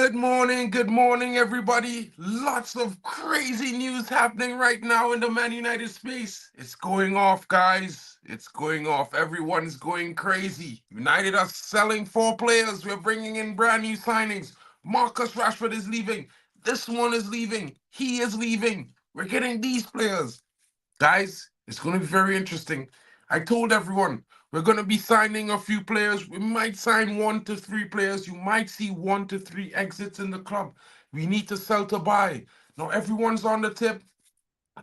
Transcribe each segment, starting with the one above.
Good morning, everybody. Lots of crazy news happening right now in the Man United space. It's going off, guys. It's going off. Everyone's going crazy. United are selling 4 players. We're bringing in brand new signings. Marcus Rashford is leaving. This one is leaving. He is leaving. We're getting these players. Guys, it's going to be very interesting. I told everyone we're going to be signing a few players. We might sign 1 to 3 players. You might see 1 to 3 exits in the club. We need to sell to buy. Now, everyone's on the tip.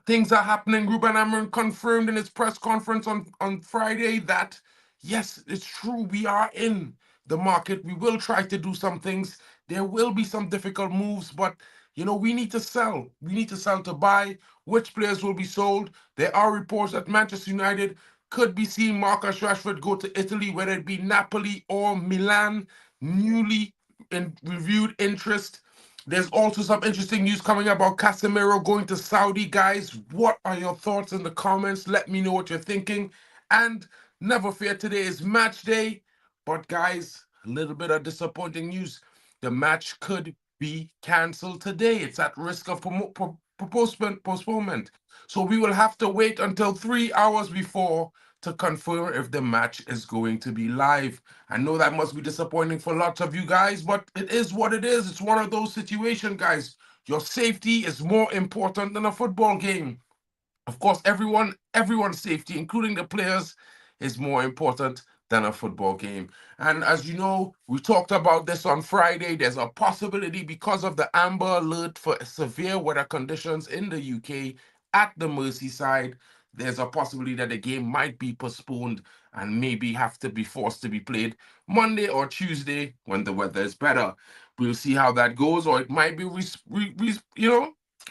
Things are happening. Ruben Amorim confirmed in his press conference on Friday that, yes, it's true. We are in the market. We will try to do some things. There will be some difficult moves, but we need to sell. We need to sell to buy. Which players will be sold? There are reports that Manchester United could be seeing Marcus Rashford go to Italy, whether it be Napoli or Milan. Newly reviewed interest. There's also some interesting news coming about Casemiro going to Saudi. Guys, what are your thoughts in the comments? Let me know what you're thinking. And never fear, today is match day. But guys, a little bit of disappointing news. The match could be cancelled today. It's at risk of postponement. So we will have to wait until 3 hours before to confirm if the match is going to be live. I know that must be disappointing for lots of you guys, but it is what it is. It's one of those situations, guys. Your safety is more important than a football game. Of course, everyone's safety, including the players, is more important than a football game. And as you know, we talked about this on Friday. There's a possibility because of the amber alert for severe weather conditions in the UK at the Merseyside. There's a possibility that the game might be postponed and maybe have to be forced to be played Monday or Tuesday when the weather is better. We'll see how that goes, or it might be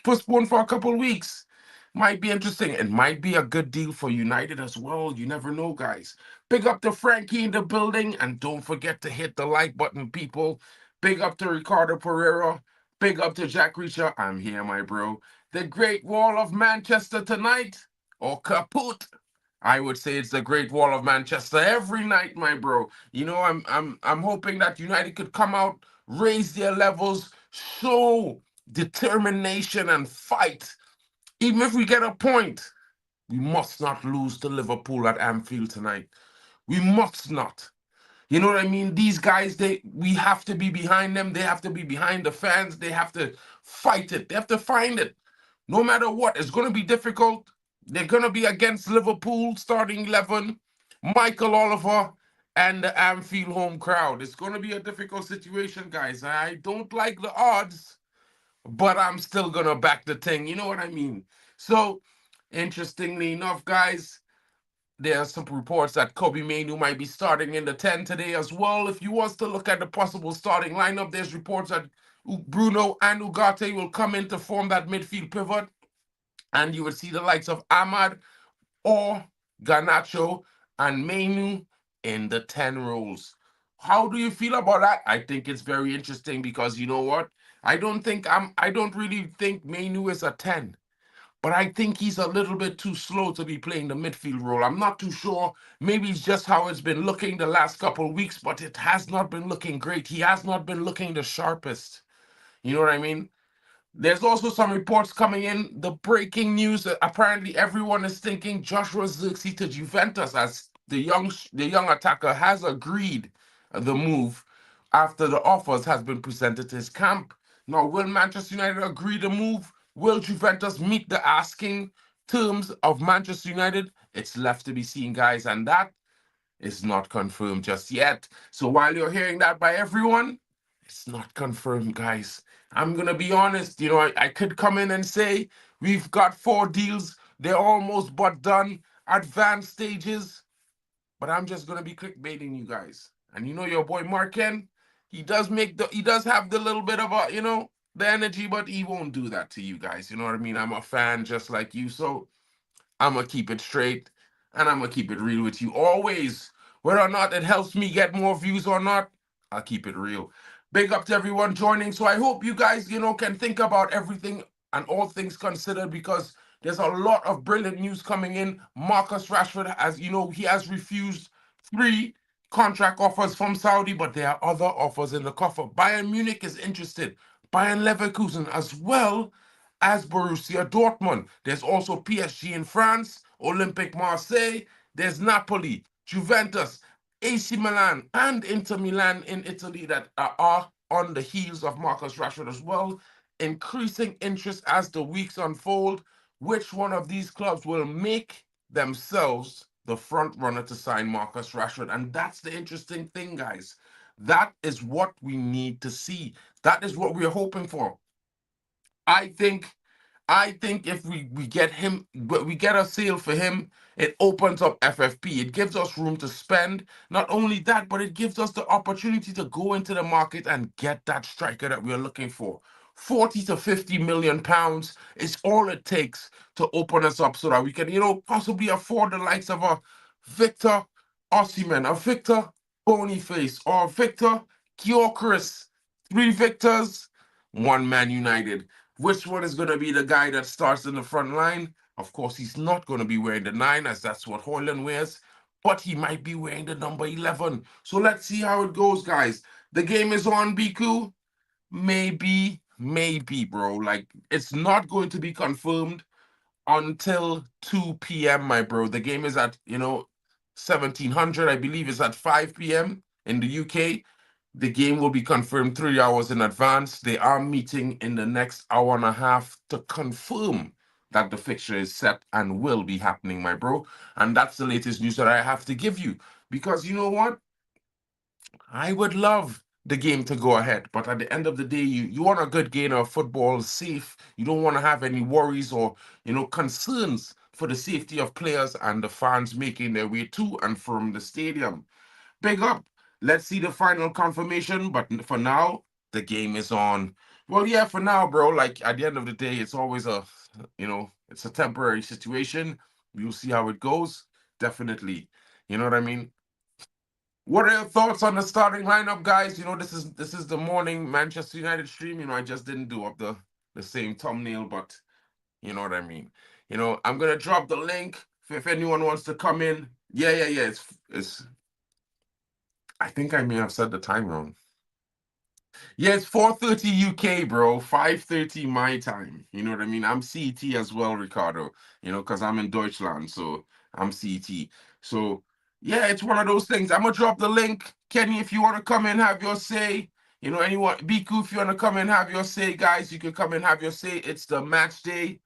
postponed for a couple of weeks. Might be interesting. It might be a good deal for United as well. You never know, guys. Big up to Frankie in the building. And don't forget to hit the like button, people. Big up to Ricardo Pereira. Big up to Jack Reacher. I'm here, my bro. The Great Wall of Manchester tonight, or kaput. I would say it's the Great Wall of Manchester every night, my bro. I'm hoping that United could come out, raise their levels, show determination and fight. Even if we get a point, we must not lose to Liverpool at Anfield tonight. We must not. You know what I mean? These guys, we have to be behind them. They have to be behind the fans. They have to fight it. They have to find it. No matter what, it's going to be difficult. They're going to be against Liverpool starting 11, Michael Oliver, and the Anfield home crowd. It's going to be a difficult situation, guys. I don't like the odds, but I'm still going to back the thing. You know what I mean? So, interestingly enough, guys, there are some reports that Kobe Mainoo might be starting in the 10 today as well. If you want to look at the possible starting lineup, there's reports that Bruno and Ugarte will come in to form that midfield pivot. And you would see the likes of Ahmad or Garnacho and Mainoo in the 10 roles. How do you feel about that? I think it's very interesting because you know what? I don't really think Mainoo is a 10. But I think he's a little bit too slow to be playing the midfield role. I'm not too sure. Maybe it's just how it's been looking the last couple of weeks, but it has not been looking great. He has not been looking the sharpest. You know what I mean? There's also some reports coming in. The breaking news that apparently everyone is thinking Joshua Zirkzee to Juventus, as the young attacker has agreed the move after the offers has been presented to his camp. Now, will Manchester United agree to move? Will Juventus meet the asking terms of Manchester United? It's left to be seen, guys, and that is not confirmed just yet. So while you're hearing that by everyone, it's not confirmed, guys. I'm going to be honest. I could come in and say we've got 4 deals. They're almost but done, advanced stages. But I'm just going to be clickbaiting you guys. And your boy Marken, he does have the little bit of the energy, but he won't do that to you guys. You know what I mean? I'm a fan just like you. So I'm going to keep it straight and I'm going to keep it real with you always. Whether or not it helps me get more views or not, I'll keep it real. Big up to everyone joining. So I hope you guys, can think about everything and all things considered, because there's a lot of brilliant news coming in. Marcus Rashford, as you know, he has refused 3 contract offers from Saudi, but there are other offers in the coffer. Bayern Munich is interested. Bayern Leverkusen as well as Borussia Dortmund. There's also PSG in France, Olympique Marseille. There's Napoli, Juventus, AC Milan, and Inter Milan in Italy that are on the heels of Marcus Rashford as well. Increasing interest as the weeks unfold. Which one of these clubs will make themselves the front runner to sign Marcus Rashford? And that's the interesting thing, guys. That is what we need to see. That is what we're hoping for. I think I think if we get him, we get a sale for him, it opens up FFP. It gives us room to spend. Not only that, but it gives us the opportunity to go into the market and get that striker that we're looking for. 40 to 50 million pounds is all it takes to open us up so that we can, possibly afford the likes of a Victor Osimhen, a Victor Boniface, or Victor Gyökeres. Three Victors, one Man United. Which one is going to be the guy that starts in the front line? Of course, he's not going to be wearing the 9, as that's what Hoyland wears, but he might be wearing the number 11. So let's see how it goes, guys. The game is on, Biku. Maybe, bro. Like, it's not going to be confirmed until 2 p.m., my bro. The game is at, 1700. I believe it's at 5 p.m. in the UK. The game will be confirmed 3 hours in advance. They are meeting in the next hour and a half to confirm that the fixture is set and will be happening, my bro. And that's the latest news that I have to give you. Because you know what? I would love the game to go ahead, but at the end of the day, you want a good game of football, safe. You don't want to have any worries or concerns for the safety of players and the fans making their way to and from the stadium. Big up. Let's see the final confirmation, but for now, the game is on. Well, yeah, for now, bro. Like at the end of the day, it's always it's a temporary situation. We'll see how it goes. Definitely. You know what I mean? What are your thoughts on the starting lineup, guys? This is the morning Manchester United stream. I just didn't do up the same thumbnail, but you know what I mean. I'm gonna drop the link if anyone wants to come in. Yeah. It's. I think I may have said the time wrong. Yeah, it's 4:30 UK, bro. 5:30 my time. You know what I mean? I'm CET as well, Ricardo. Because I'm in Deutschland, so I'm CET. So yeah, it's one of those things. I'm gonna drop the link. Kenny, if you want to come in, have your say. Anyone, Biku, if you want to come in, have your say, guys, you can come in, have your say. It's the match day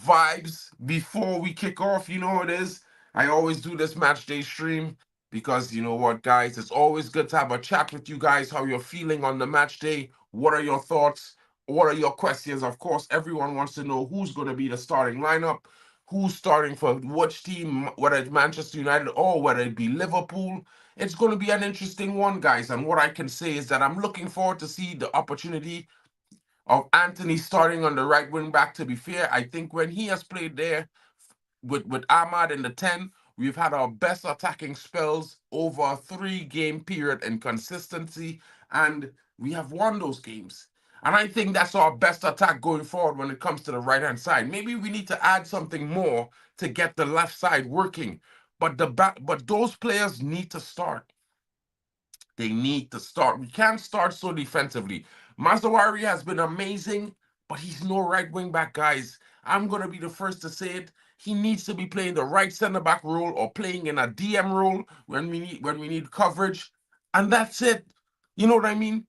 vibes before we kick off. You know what it is. I always do this match day stream because you know what, guys, it's always good to have a chat with you guys, how you're feeling on the match day. What are your thoughts? What are your questions? Of course, everyone wants to know who's going to be the starting lineup, who's starting for which team, whether it's Manchester United or whether it be Liverpool. It's going to be an interesting one, guys. And what I can say is that I'm looking forward to see the opportunity of Anthony starting on the right wing back. To be fair, I think when he has played there with Ahmad in the 10, we've had our best attacking spells over a 3-game period in consistency, and we have won those games. And I think that's our best attack going forward when it comes to the right hand side. Maybe we need to add something more to get the left side working. But those players need to start. They need to start. We can't start so defensively. Mazawari has been amazing, but he's no right wing back, guys. I'm gonna be the first to say it. He needs to be playing the right center back role or playing in a DM role when we need coverage, and that's it. You know what I mean?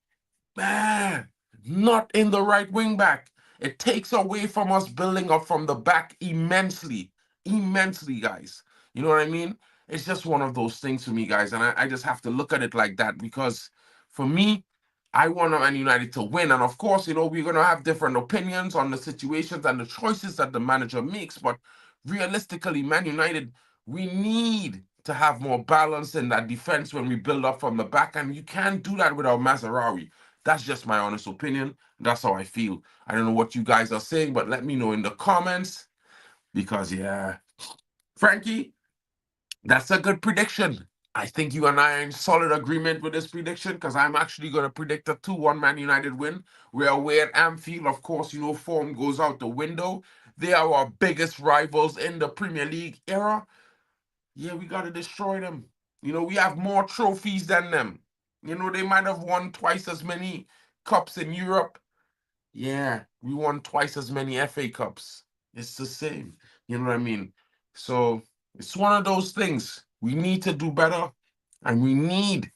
Man, not in the right wing back. It takes away from us building up from the back immensely, guys. You know what I mean? It's just one of those things for me, guys, and I just have to look at it like that because for me, I want Man United to win. And of course, we're going to have different opinions on the situations and the choices that the manager makes. But realistically, Man United, we need to have more balance in that defense when we build up from the back. And you can't do that without Mazarawi. That's just my honest opinion. That's how I feel. I don't know what you guys are saying, but let me know in the comments because, yeah. Frankie, that's a good prediction. I think you and I are in solid agreement with this prediction because I'm actually going to predict a 2-1 Man United win. We're away at Anfield. Of course, form goes out the window. They are our biggest rivals in the Premier League era. Yeah, we got to destroy them. We have more trophies than them. They might have won twice as many cups in Europe. Yeah, we won twice as many FA Cups. It's the same. You know what I mean? So it's one of those things. We need to do better and we need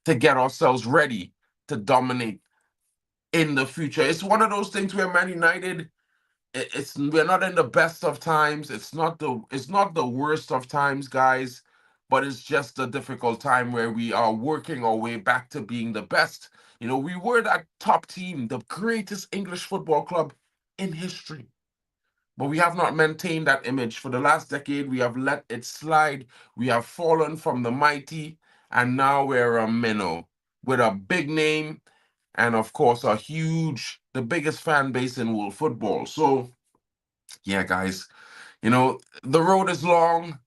to get ourselves ready to dominate in the future. It's one of those things where Man United, it's we're not in the best of times. It's not the worst of times, guys, but it's just a difficult time where we are working our way back to being the best. We were that top team, the greatest English football club in history. But we have not maintained that image. For the last decade, we have let it slide. We have fallen from the mighty, and now we're a minnow with a big name and, of course, the biggest fan base in world football. So, yeah, guys, the road is long,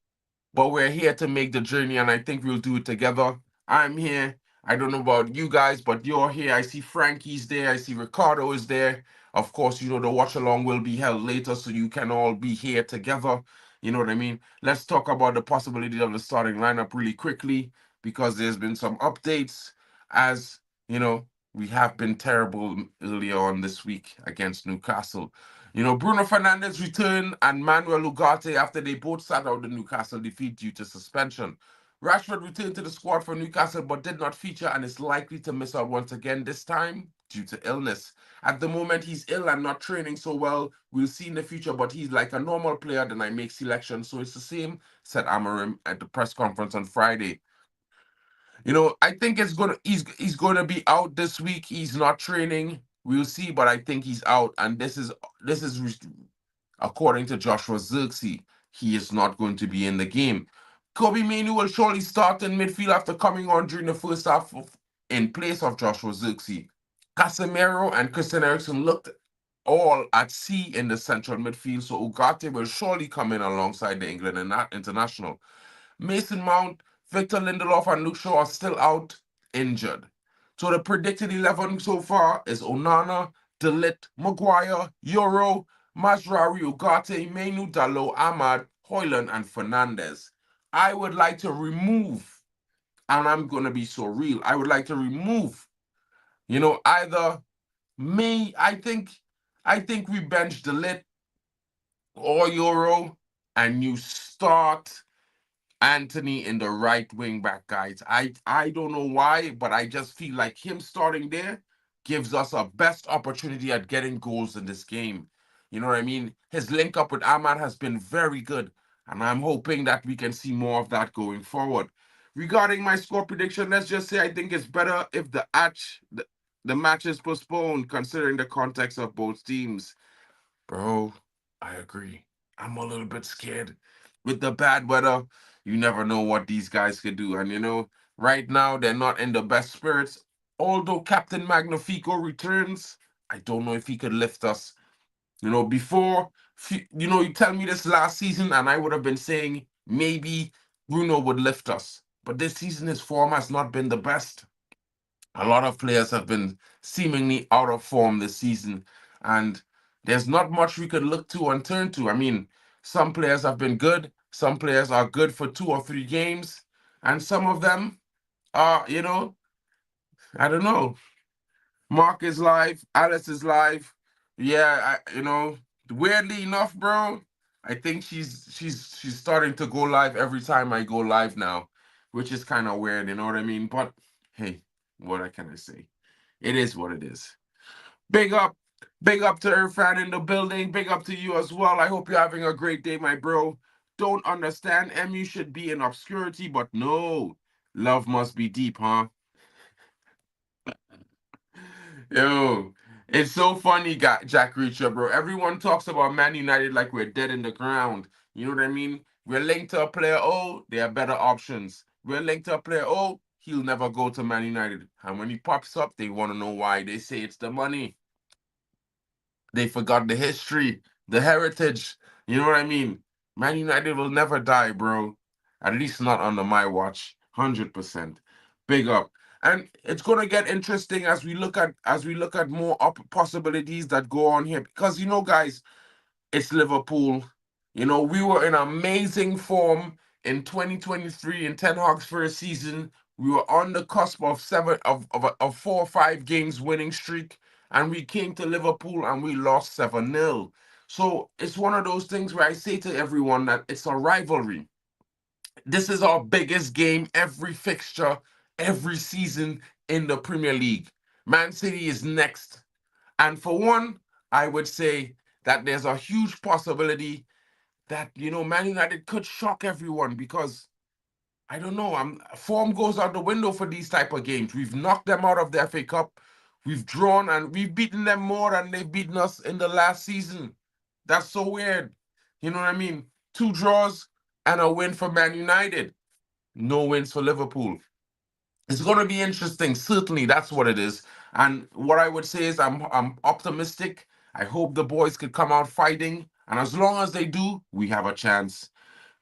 but we're here to make the journey, and I think we'll do it together. I'm here. I don't know about you guys, but you're here. I see Frankie's there. I see Ricardo is there. Of course, the watch along will be held later, so you can all be here together. You know what I mean? Let's talk about the possibility of the starting lineup really quickly because there's been some updates. As you know, we have been terrible earlier on this week against Newcastle. Bruno Fernandes returned and Manuel Ugarte after they both sat out the Newcastle defeat due to suspension. Rashford returned to the squad for Newcastle but did not feature and is likely to miss out once again, this time due to illness. At the moment, he's ill and not training so well. We'll see in the future, but he's like a normal player, then I make selection. So it's the same, said Amorim at the press conference on Friday. I think he's gonna be out this week. He's not training. We'll see, but I think he's out, and this is according to Joshua Zirkzee. He is not going to be in the game. Kobe Mainoo will surely start in midfield after coming on during the first half in place of Joshua Zirkzee. Casemiro and Christian Eriksen looked all at sea in the central midfield, so Ugarte will surely come in alongside the England and international. Mason Mount, Victor Lindelof, and Luke Shaw are still out injured. So the predicted 11 so far is Onana, Delit, Maguire, Euro, Mazraoui, Ugarte, Menu, Dalot, Ahmad, Hoyland, and Fernandez. I would like to remove, and I'm going to be so real, I would like to remove, either me, I think we bench Delit or Euro, and you start Anthony in the right wing back, guys. I don't know why, but I just feel like him starting there gives us a best opportunity at getting goals in this game. You know what I mean? His link up with Ahmad has been very good, and I'm hoping that we can see more of that going forward. Regarding my score prediction, let's just say I think it's better if the match is postponed, considering the context of both teams. Bro, I agree. I'm a little bit scared. With the bad weather, you never know what these guys could do. And right now they're not in the best spirits. Although Captain Magnifico returns, I don't know if he could lift us. Before, you tell me this last season, and I would have been saying maybe Bruno would lift us. But this season, his form has not been the best. A lot of players have been seemingly out of form this season, and there's not much we could look to and turn to. I mean, some players have been good, some players are good for 2 or 3 games, and some of them are, I don't know. Mark is live, Alice is live. Yeah, weirdly enough, bro, I think she's starting to go live every time I go live now, which is kind of weird, you know what I mean? But hey, what can I say? It is what it is. Big up, big up to Irfan in the building. Big up to you as well. I hope you're having a great day, my bro. Don't understand. MU should be in obscurity, but no. Love must be deep, huh? Yo, it's so funny, Jack Reacher, bro. Everyone talks about Man United like we're dead in the ground. You know what I mean? We're linked to a player, oh, there are better options. We're linked to a player, oh, he'll never go to Man United. And when he pops up, they want to know why. They say it's the money. They forgot the history, the heritage. You know what I mean? Man United will never die, bro. At least not under my watch. 100%. Big up. And it's gonna get interesting as we look at more possibilities that go on here. Because guys, it's Liverpool. We were in amazing form in 2023 in Ten Hag's first season, we were on the cusp of of 4 or 5 games winning streak, and we came to Liverpool and we lost 7-0. So it's one of those things where I say to everyone that it's a rivalry. This is our biggest game every fixture, every season in the Premier League. Man City is next. And for one, I would say that there's a huge possibility that, Man United could shock everyone because I don't know. Form goes out the window for these type of games. We've knocked them out of the FA Cup. We've drawn and we've beaten them more than they've beaten us in the last season. That's so weird. You know what I mean? 2 draws and a win for Man United. No wins for Liverpool. It's going to be interesting. Certainly, that's what it is. And what I would say is I'm optimistic. I hope the boys could come out fighting. And as long as they do, we have a chance.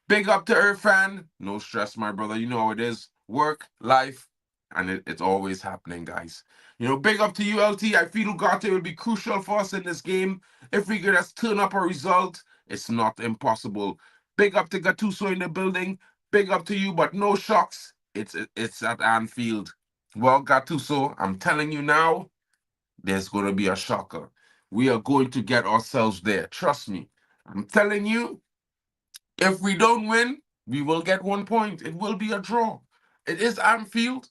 Big up to Irfan. No stress, my brother. You know how it is. Work, life, and it's always happening, guys. Big up to you, LT. I feel Ugarte will be crucial for us in this game. If we could just turn up a result, it's not impossible. Big up to Gattuso in the building. Big up to you, but no shocks. It's at Anfield. Well, Gattuso, I'm telling you now, there's going to be a shocker. We are going to get ourselves there. Trust me. I'm telling you, if we don't win, we will get 1 point. It will be a draw. It is Anfield,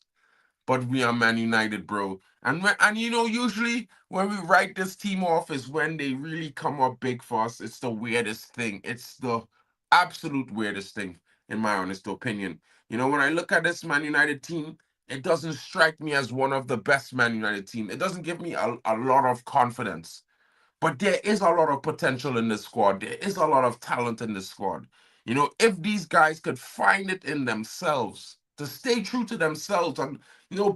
but we are Man United, bro. And usually when we write this team off is when they really come up big for us. It's the weirdest thing. It's the absolute weirdest thing, in my honest opinion. When I look at this Man United team, it doesn't strike me as one of the best Man United team. It doesn't give me a lot of confidence. But there is a lot of potential in this squad. There is a lot of talent in this squad. If these guys could find it in themselves to stay true to themselves and,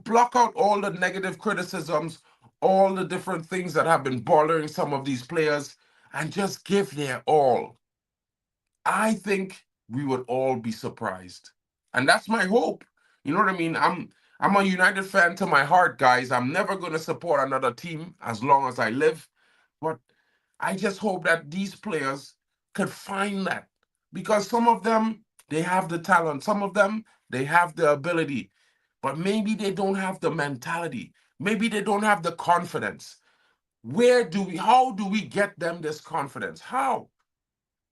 block out all the negative criticisms, all the different things that have been bothering some of these players and just give their all, I think we would all be surprised. And that's my hope. You know what I mean? I'm a United fan to my heart, guys. I'm never going to support another team as long as I live. But I just hope that these players could find that because some of them, they have the talent. Some of them, they have the ability, but maybe they don't have the mentality. Maybe they don't have the confidence. How do we get them this confidence? How?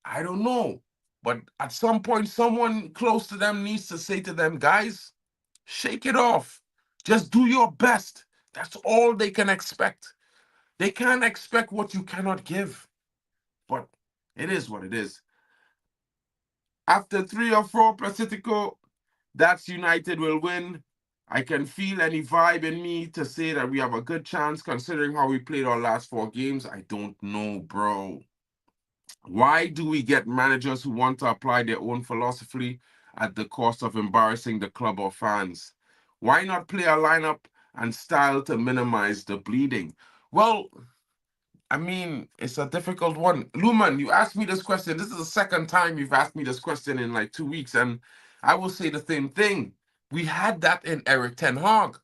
I don't know. But at some point, someone close to them needs to say to them, guys, shake it off. Just do your best. That's all they can expect. They can't expect what you cannot give. But it is what it is. After 3 or 4 Pacifico, that's United will win. I can feel any vibe in me to say that we have a good chance considering how we played our last 4 games. I don't know, bro. Why do we get managers who want to apply their own philosophy at the cost of embarrassing the club or fans? Why not play a lineup and style to minimize the bleeding? Well, I mean, it's a difficult one. Luman, you asked me this question. This is the second time you've asked me this question in like 2 weeks, and I will say the same thing. We had that in Eric Ten Hag.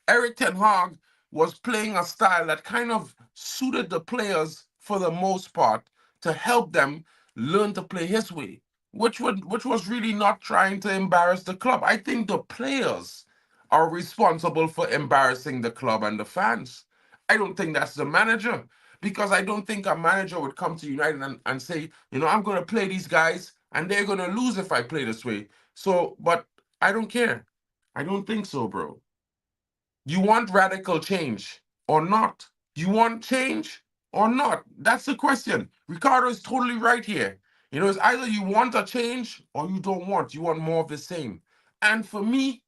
Eric Ten Hag was playing a style that kind of suited the players for the most part to help them learn to play his way, which was really not trying to embarrass the club. I think the players are responsible for embarrassing the club and the fans. I don't think that's the manager because I don't think a manager would come to United and say, I'm going to play these guys and they're going to lose if I play this way. So, but I don't care. I don't think so, bro. You want radical change or not? You want change or not? That's the question. Ricardo is totally right here. It's either you want a change or you don't want. You want more of the same. And for me,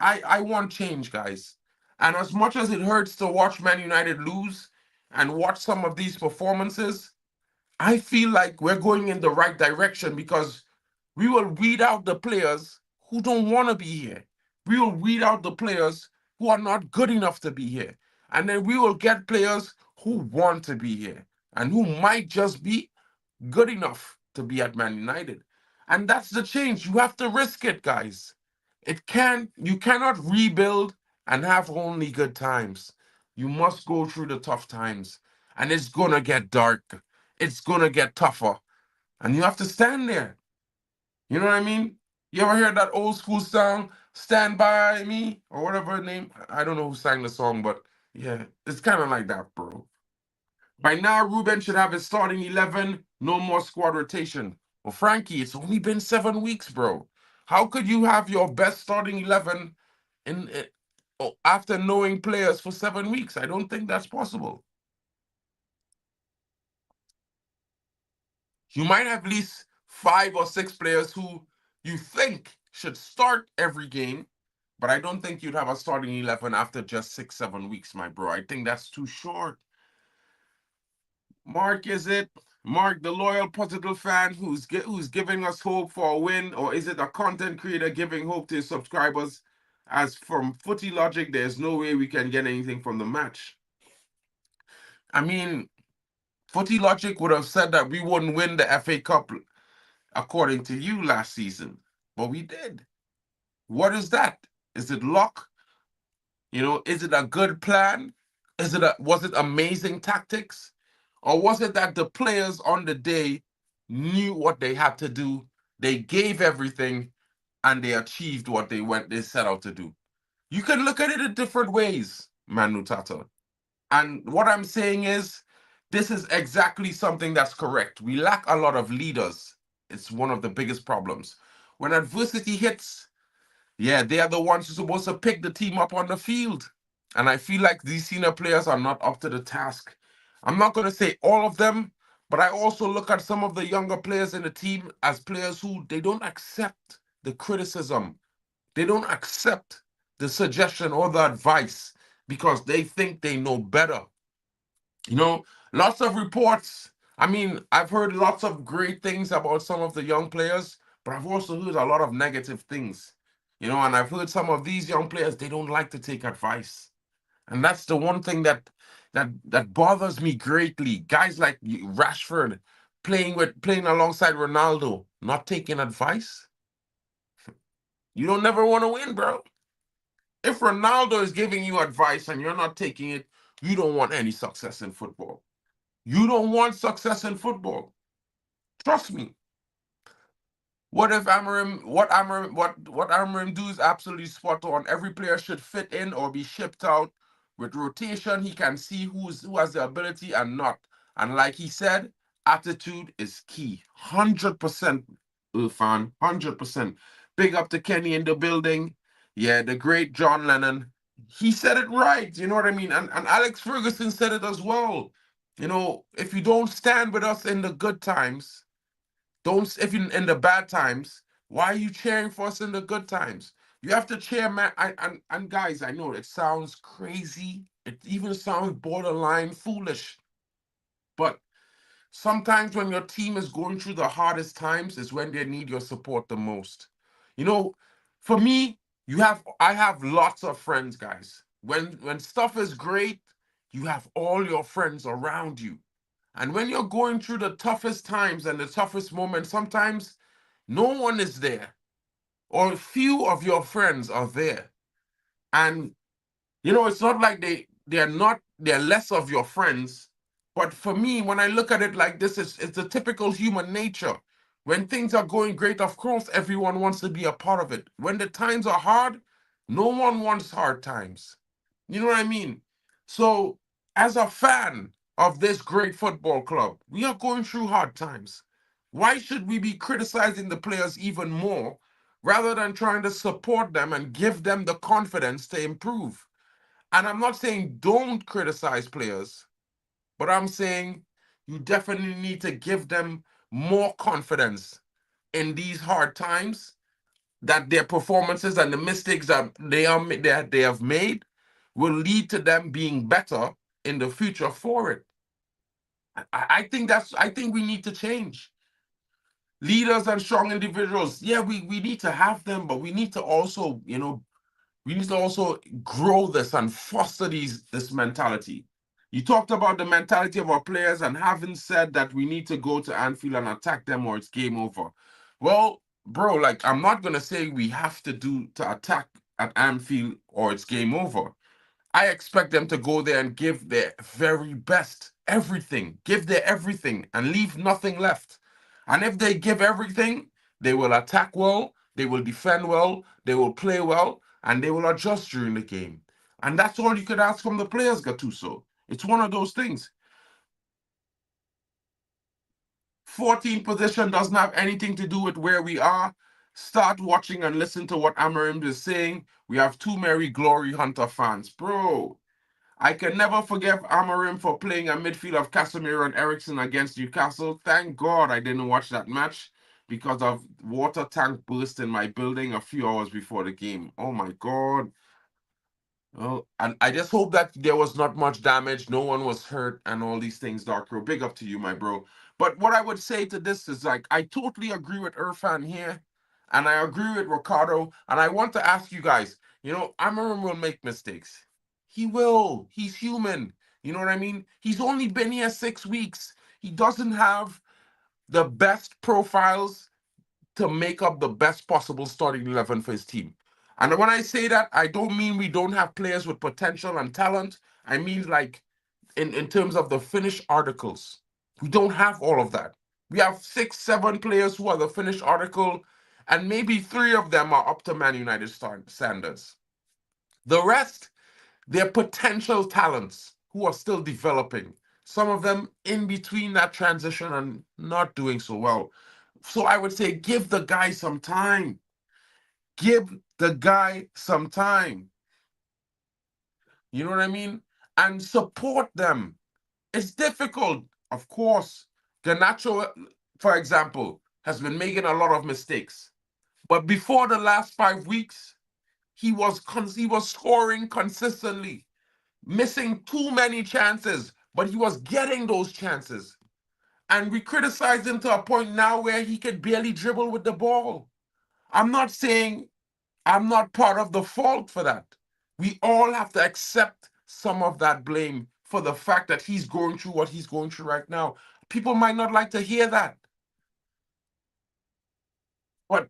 I want change, guys. And as much as it hurts to watch Man United lose and watch some of these performances, I feel like we're going in the right direction because we will weed out the players who don't want to be here. We will weed out the players who are not good enough to be here. And then we will get players who want to be here and who might just be good enough to be at Man United. And that's the change. You have to risk it, guys. You cannot rebuild and have only good times. You must go through the tough times. And it's gonna get dark. It's gonna get tougher. And you have to stand there. You know what I mean? You ever hear that old school song, Stand By Me, or whatever the name? I don't know who sang the song, but yeah, it's kind of like that, bro. By now, Ruben should have his starting 11, no more squad rotation. Well, Frankie, it's only been 7 weeks, bro. How could you have your best starting 11 after knowing players for 7 weeks? I don't think that's possible. You might have at least 5 or 6 players who you think should start every game, but I don't think you'd have a starting 11 after just 6, 7 weeks, my bro. I think that's too short. Mark, is it Mark, the loyal, positive fan who's giving us hope for a win, or is it a content creator giving hope to his subscribers? As from footy logic, there's no way we can get anything from the match. I mean, footy logic would have said that we wouldn't win the FA Cup according to you last season, but we did. What is that? Is it luck? Is it a good plan? Was it amazing tactics? Or was it that the players on the day knew what they had to do, they gave everything, and they achieved what they set out to do? You can look at it in different ways, Manu Tata. And what I'm saying is, this is exactly something that's correct. We lack a lot of leaders. It's one of the biggest problems. When adversity hits, yeah, they are the ones who're supposed to pick the team up on the field. And I feel like these senior players are not up to the task. I'm not going to say all of them, but I also look at some of the younger players in the team as players who they don't accept the criticism. They don't accept the suggestion or the advice because they think they know better. You know, lots of reports. I mean, I've heard lots of great things about some of the young players, but I've also heard a lot of negative things. And I've heard some of these young players, they don't like to take advice. And that's the one thing that bothers me greatly. Guys like Rashford playing alongside Ronaldo, not taking advice. You don't never want to win, bro. If Ronaldo is giving you advice and you're not taking it, you don't want any success in football. You don't want success in football. Trust me. What if what Amarim do is absolutely spot on. Every player should fit in or be shipped out. With rotation, he can see who has the ability and not. And like he said, attitude is key. 100%, Irfan. 100%. Big up to Kenny in the building. Yeah, the great John Lennon. He said it right. You know what I mean? And Alex Ferguson said it as well. If you don't stand with us in the good times, don't if you in the bad times, why are you cheering for us in the good times? You have to cheer, man. And guys, I know it sounds crazy. It even sounds borderline foolish. But sometimes when your team is going through the hardest times is when they need your support the most. You know, for me, I have lots of friends, guys. When stuff is great, you have all your friends around you. And when you're going through the toughest times and the toughest moments, sometimes no one is there, or few of your friends are there. And it's not like they're less of your friends. But for me, when I look at it like this, it's a typical human nature. When things are going great, of course, everyone wants to be a part of it. When the times are hard, no one wants hard times. You know what I mean? So, as a fan of this great football club, we are going through hard times. Why should we be criticizing the players even more rather than trying to support them and give them the confidence to improve? And I'm not saying don't criticize players, but I'm saying you definitely need to give them more confidence in these hard times, that their performances and the mistakes that they have made will lead to them being better in the future for it. I think we need to change. Leaders and strong individuals, yeah, we need to have them, but we need to also, we need to also grow this and foster this mentality. You talked about the mentality of our players and having said that we need to go to Anfield and attack them or it's game over. Well, bro, like I'm not gonna say we have to attack at Anfield or it's game over. I expect them to go there and give their very best, everything, give their everything and leave nothing left. And if they give everything, they will attack well, they will defend well, they will play well, and they will adjust during the game. And that's all you could ask from the players, Gattuso. It's one of those things. 14th position doesn't have anything to do with where we are. Start watching and listen to what Amarim is saying. We have too many Glory Hunter fans. Bro, I can never forgive Amarim for playing a midfield of Casemiro and Ericsson against Newcastle. Thank God I didn't watch that match because of water tank burst in my building a few hours before the game. Oh my God. Well, and I just hope that there was not much damage, no one was hurt, and all these things, Dark Big up to you, my bro. But what I would say to this is like, I totally agree with Irfan here, and I agree with Ricardo, and I want to ask you guys, Amarim will make mistakes. He will. He's human. You know what I mean? He's only been here 6 weeks. He doesn't have the best profiles to make up the best possible starting 11 for his team. And when I say that, I don't mean we don't have players with potential and talent. I mean, like, in terms of the finished articles, we don't have all of that. We have 6, 7 players who are the finished article, and maybe 3 of them are up to Man United standards. The rest, they're potential talents who are still developing. Some of them in between that transition and not doing so well. So I would say give the guy some time. Give the guy some time. You know what I mean? And support them. It's difficult, of course. Garnacho, for example, has been making a lot of mistakes. But before the last 5 weeks, he was scoring consistently, missing too many chances, but he was getting those chances. And we criticize him to a point now where he could barely dribble with the ball. I'm not saying I'm not part of the fault for that. We all have to accept some of that blame for the fact that he's going through what he's going through right now. People might not like to hear that, but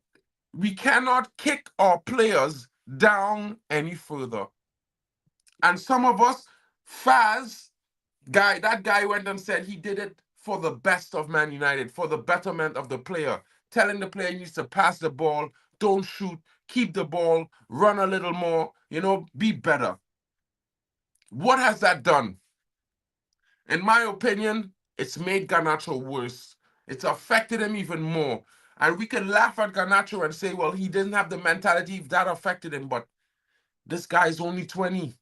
we cannot kick our players down any further. And some of us, Faz, that guy went and said he did it for the best of Man United, for the betterment of the player, telling the player he needs to pass the ball, don't shoot, keep the ball, run a little more, be better. What has that done? In my opinion, it's made Garnacho worse. It's affected him even more. And we can laugh at Garnacho and say, well, he didn't have the mentality that affected him, but this guy is only 20.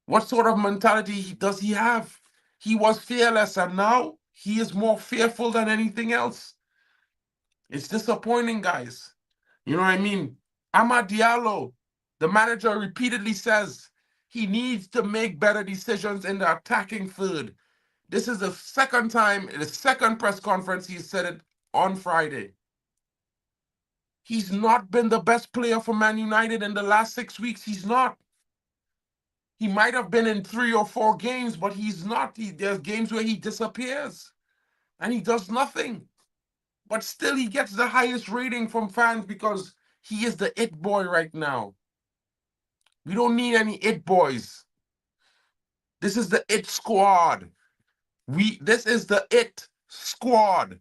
What sort of mentality does he have? He was fearless, and now he is more fearful than anything else. It's disappointing, guys. You know what I mean? Amad Diallo, the manager repeatedly says he needs to make better decisions in the attacking third. This is the second time, in the second press conference, he said it on Friday. He's not been the best player for Man United in the last 6 weeks. He's not. He might have been in 3 or 4 games, but he's not. There's games where he disappears and he does nothing. But still, he gets the highest rating from fans because he is the it boy right now. We don't need any it boys. This is the it squad. This is the it squad.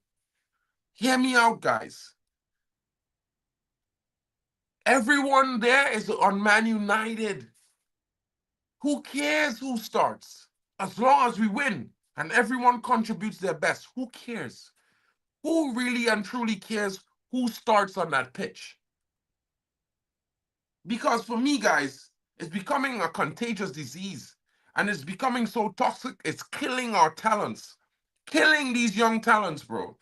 Hear me out, guys. Everyone there is on Man United. Who cares who starts? As long as we win and everyone contributes their best, who cares? Who really and truly cares who starts on that pitch? Because for me, guys, it's becoming a contagious disease. And it's becoming so toxic, it's killing our talents. Killing these young talents, bro.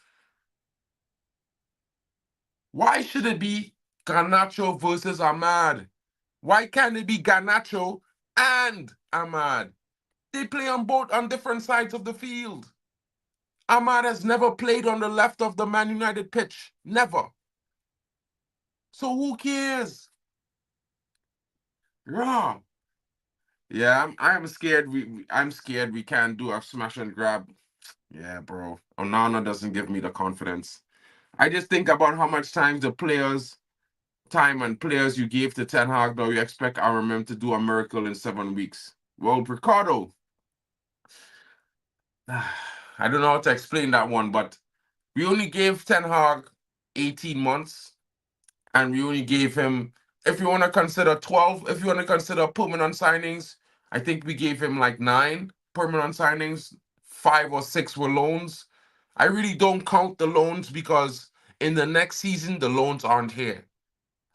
Why should it be Garnacho versus Ahmad? Why can't it be Garnacho and Ahmad? They play on different sides of the field. Ahmad has never played on the left of the Man United pitch. Never. So who cares? Raw. Yeah, I'm scared. I'm scared we can't do a smash and grab. Yeah, bro. Onana doesn't give me the confidence. I just think about how much time and players you gave to Ten Hag. Now you expect RMM to do a miracle in 7 weeks. Well, Ricardo, I don't know how to explain that one, but we only gave Ten Hag 18 months. and we only gave him, if you want to consider 12, if you want to consider permanent signings, I think we gave him like 9 permanent signings, 5 or 6 were loans. I really don't count the loans because in the next season, the loans aren't here.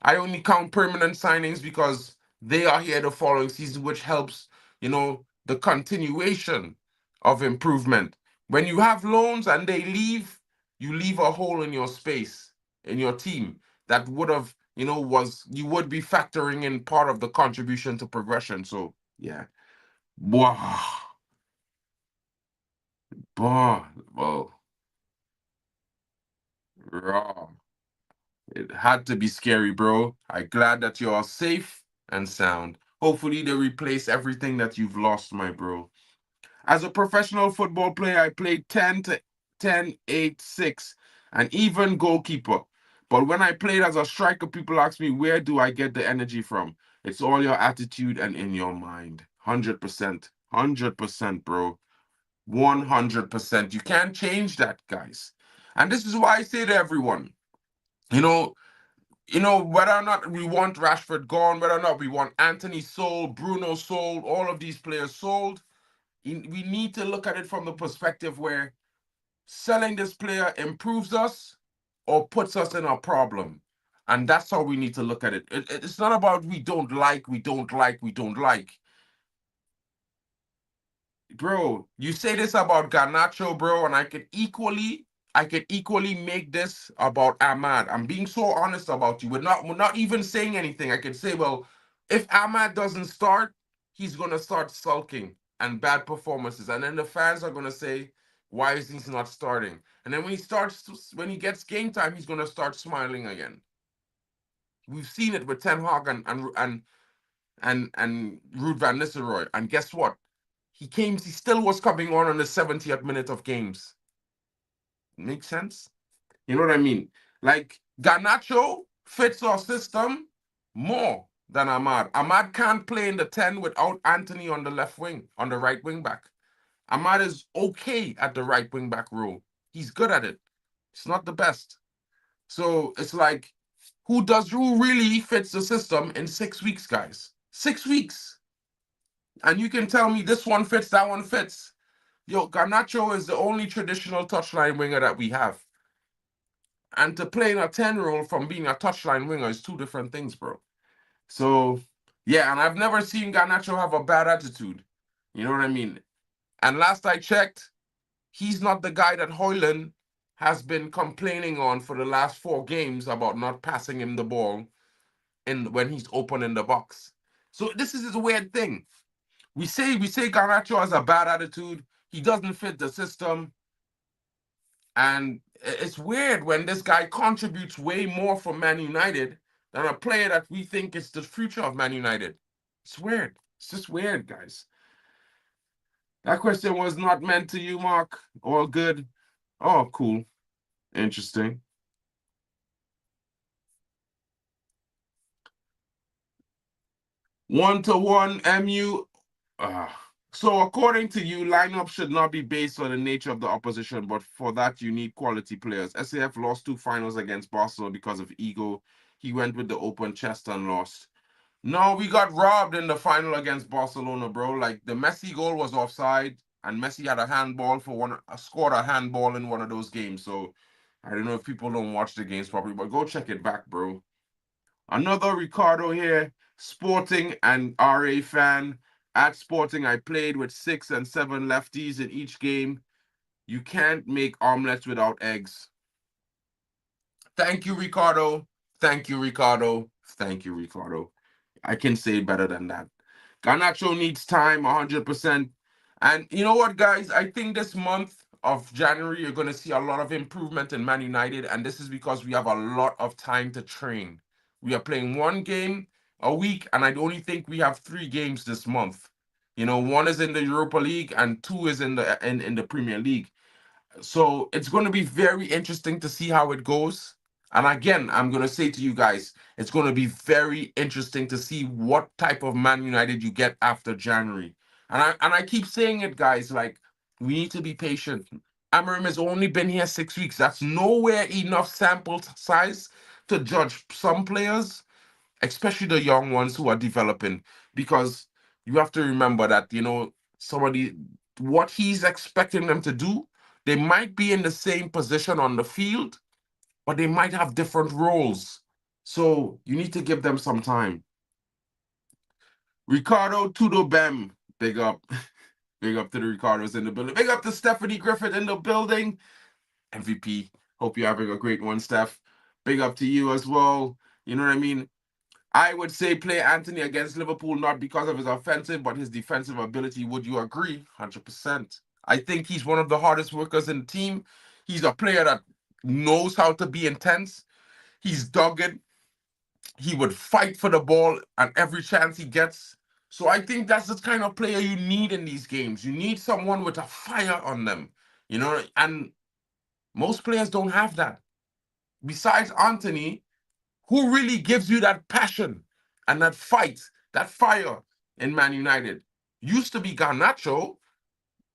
I only count permanent signings because they are here the following season, which helps, the continuation of improvement. When you have loans and they leave, you leave a hole in your space, in your team that would have, you would be factoring in part of the contribution to progression. So, yeah. Wow. Bah, well, raw. It had to be scary, bro. I'm glad that you are safe and sound. Hopefully, they replace everything that you've lost, my bro. As a professional football player, I played 10 to 10, 8, 6, and even goalkeeper. But when I played as a striker, people ask me, where do I get the energy from? It's all your attitude and in your mind. 100%. 100%, bro. 100%. You can't change that, guys. And this is why I say to everyone, you know, whether or not we want Rashford gone, whether or not we want Anthony sold, Bruno sold, all of these players sold, we need to look at it from the perspective where selling this player improves us or puts us in a problem. And that's how we need to look at it. It's not about we don't like, we don't like, we don't like. Bro, you say this about Garnacho, bro, and I could equally make this about Ahmad. I'm being so honest about you. We're not even saying anything. I could say, well, if Ahmad doesn't start, he's gonna start sulking and bad performances. And then the fans are gonna say, why is he not starting? And then when he gets game time, he's gonna start smiling again. We've seen it with Ten Hag and Ruud van Nistelrooy. And guess what? He still was coming on the 70th minute of games. Makes sense? You know what I mean? Like Garnacho fits our system more than Ahmad. Ahmad can't play in the 10 without Anthony on the left wing, on the right wing back. Ahmad is okay at the right wing back role. He's good at it. It's not the best. So it's like, who really fits the system in 6 weeks, guys? 6 weeks. And you can tell me this one fits, that one fits. Yo, Garnacho is the only traditional touchline winger that we have. And to play in a 10 role from being a touchline winger is two different things, bro. So, yeah, and I've never seen Garnacho have a bad attitude. You know what I mean? And last I checked, he's not the guy that Hoyland has been complaining on for the last 4 games about not passing him the ball when he's open in the box. So this is a weird thing. We say Garnacho has a bad attitude. He doesn't fit the system. And it's weird when this guy contributes way more for Man United than a player that we think is the future of Man United. It's weird. It's just weird, guys. That question was not meant to you, Mark. All good. Oh, cool. Interesting. 1-1 MU. So according to you, lineup should not be based on the nature of the opposition, but for that you need quality players. SAF lost 2 finals against Barcelona because of ego. He went with the open chest and lost. No, we got robbed in the final against Barcelona, bro. Like the Messi goal was offside, and Messi had a handball scored a handball in one of those games. So I don't know if people don't watch the games properly, but go check it back, bro. Another Ricardo here, Sporting and RA fan. At Sporting, I played with 6 and 7 lefties in each game. You can't make omelets without eggs. Thank you, Ricardo. Thank you, Ricardo. Thank you, Ricardo. I can say better than that. Garnacho needs time, 100%. And you know what, guys? I think this month of January, you're going to see a lot of improvement in Man United. And this is because we have a lot of time to train. We are playing 1 game a week, and I only think we have 3 games this month. One is in the Europa League and 2 is in the Premier League. So it's going to be very interesting to see how it goes. And again, I'm going to say to you guys, it's going to be very interesting to see what type of Man United you get after January. And I keep saying it, guys, like, we need to be patient. Amorim has only been here 6 weeks. That's nowhere enough sample size to judge some players, especially the young ones who are developing, because you have to remember that, somebody, what he's expecting them to do, they might be in the same position on the field, but they might have different roles. So you need to give them some time. Ricardo Tudo Bem, big up. Big up to the Ricardos in the building. Big up to Stephanie Griffith in the building. MVP. Hope you're having a great one, Steph. Big up to you as well. You know what I mean? I would say play Anthony against Liverpool, not because of his offensive, but his defensive ability. Would you agree? 100%. I think he's one of the hardest workers in the team. He's a player that knows how to be intense. He's dogged. He would fight for the ball at every chance he gets. So I think that's the kind of player you need in these games. You need someone with a fire on them, and most players don't have that. Besides Anthony, who really gives you that passion and that fight, that fire in Man United? Used to be Garnacho,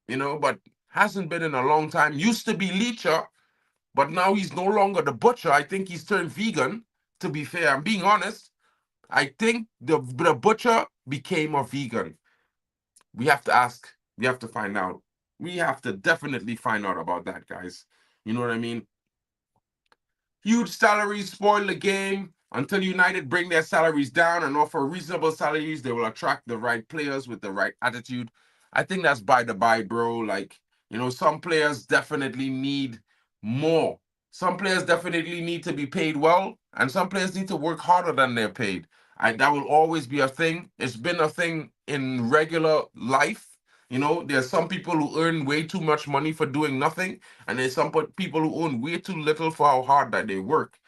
but hasn't been in a long time. Used to be Leacher, but now he's no longer the butcher. I think he's turned vegan, to be fair. I'm being honest. I think the butcher became a vegan. We have to ask. We have to find out. We have to definitely find out about that, guys. You know what I mean? Huge salaries spoil the game. Until United bring their salaries down and offer reasonable salaries, they will attract the right players with the right attitude. I think that's by the by, bro. Like, some players definitely need more. Some players definitely need to be paid well, and some players need to work harder than they're paid. That will always be a thing. It's been a thing in regular life. There's some people who earn way too much money for doing nothing, and there's some people who earn way too little for how hard that they work.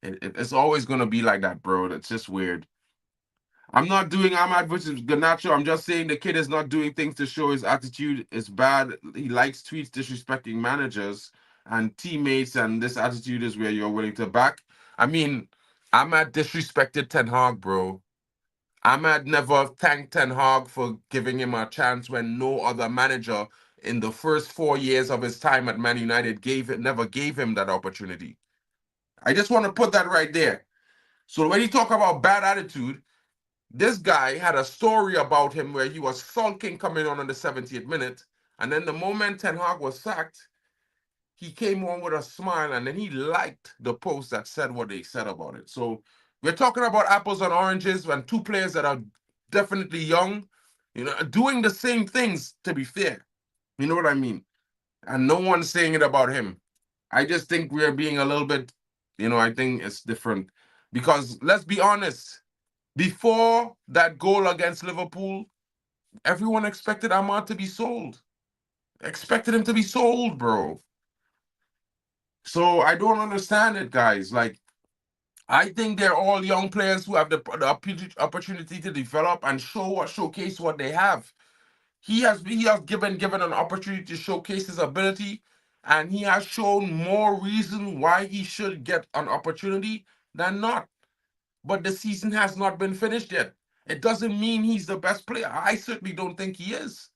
It's always going to be like that, bro. That's just weird. I'm not doing Ahmad versus Ganacho. I'm just saying the kid is not doing things to show his attitude is bad. He likes tweets disrespecting managers and teammates, and this attitude is where you're willing to back. I mean, Ahmad disrespected Ten Hag, bro. Ahmad never thanked Ten Hag for giving him a chance when no other manager in the first 4 years of his time at Man United never gave him that opportunity. I just want to put that right there. So when you talk about bad attitude, this guy had a story about him where he was sulking coming on the 70th minute, and then the moment Ten Hag was sacked, he came on with a smile, and then he liked the post that said what they said about it. So we're talking about apples and oranges and two players that are definitely young, doing the same things, to be fair. You know what I mean? And no one's saying it about him. I just think we're being a little bit, I think it's different. Because let's be honest, before that goal against Liverpool, everyone expected Ahmad to be sold. Expected him to be sold, bro. So I don't understand it, guys. Like, I think they're all young players who have the opportunity to develop and showcase what they have. He has given an opportunity to showcase his ability, and he has shown more reason why he should get an opportunity than not. But the season has not been finished yet. It doesn't mean he's the best player. I certainly don't think he is.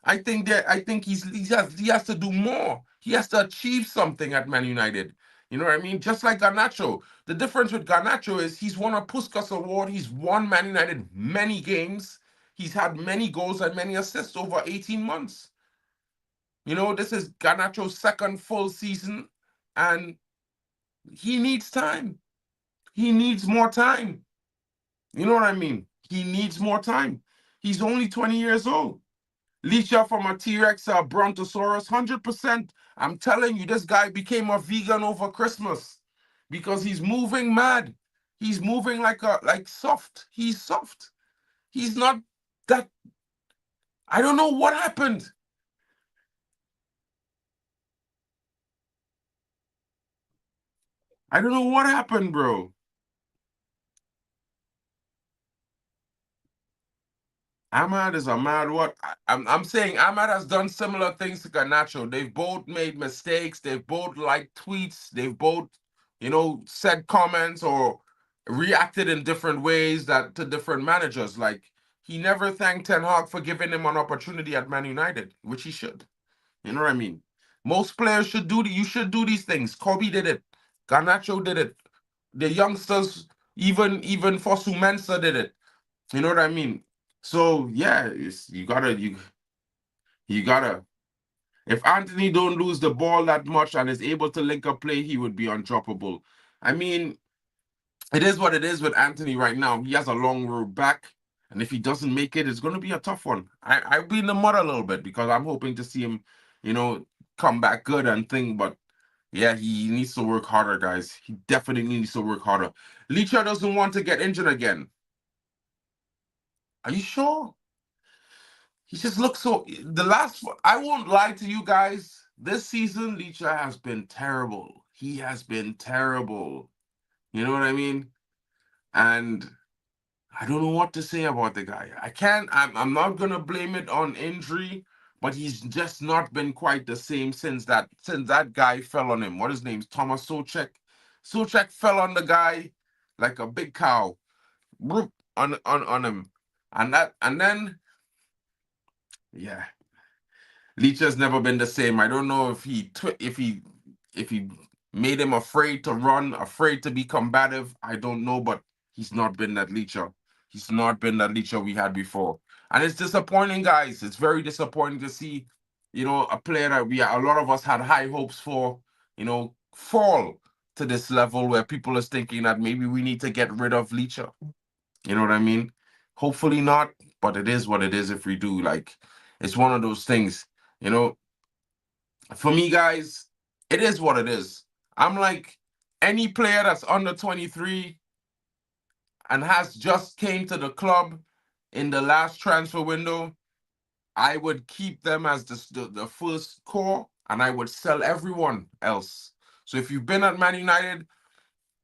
I think he has to do more. He has to achieve something at Man United. You know what I mean? Just like Garnacho. The difference with Garnacho is he's won a Puskas Award. He's won Man United many games. He's had many goals and many assists over 18 months. This is Garnacho's second full season, and he needs time. He needs more time. You know what I mean? He needs more time. He's only 20 years old. Leacher from a T-Rex, a Brontosaurus, 100%. I'm telling you, this guy became a vegan over Christmas because he's moving mad. He's moving like soft. He's soft. He's not that. I don't know what happened. I don't know what happened, bro. Ahmad is a mad what? I'm saying Ahmad has done similar things to Garnacho. They've both made mistakes. They've both liked tweets. They've both, said comments or reacted in different ways that to different managers. Like he never thanked Ten Hag for giving him an opportunity at Man United, which he should. You know what I mean? Most players should do. You should do these things. Kobe did it. Garnacho did it. the youngsters, even for Sumensa did it. You know what I mean? So yeah, you gotta. If Anthony don't lose the ball that much and is able to link up play, he would be undroppable. I mean, it is what it is with Anthony right now. He has a long road back, and if he doesn't make it, it's going to be a tough one. I'll be in the mud a little bit because I'm hoping to see him, you know, come back good and thing. But yeah, he needs to work harder, guys. He definitely needs to work harder. Licha doesn't want to get injured again. Are you sure? He just looks so. The last, I won't lie to you guys. This season, Licha has been terrible. He has been terrible. You know what I mean? And I don't know what to say about the guy. I can't. I'm not gonna blame it on injury, but he's just not been quite the same since that guy fell on him. What his name's Thomas Socek. Socek fell on the guy like a big cow, whoop, on him, and then yeah, Leach has never been the same. I don't know if he made him afraid to run, afraid to be combative. I don't know, but he's not been that Leacher. He's not been that Leacher we had before, and it's disappointing, guys. It's very disappointing to see, a player that a lot of us had high hopes for, fall to this level where people is thinking that maybe we need to get rid of Leacher. You know what I mean? Hopefully not, but it is what it is if we do. Like, it's one of those things, you know. For me, guys, it is what it is. I'm like, any player that's under 23 and has just came to the club in the last transfer window, I would keep them as the first core and I would sell everyone else. So if you've been at Man United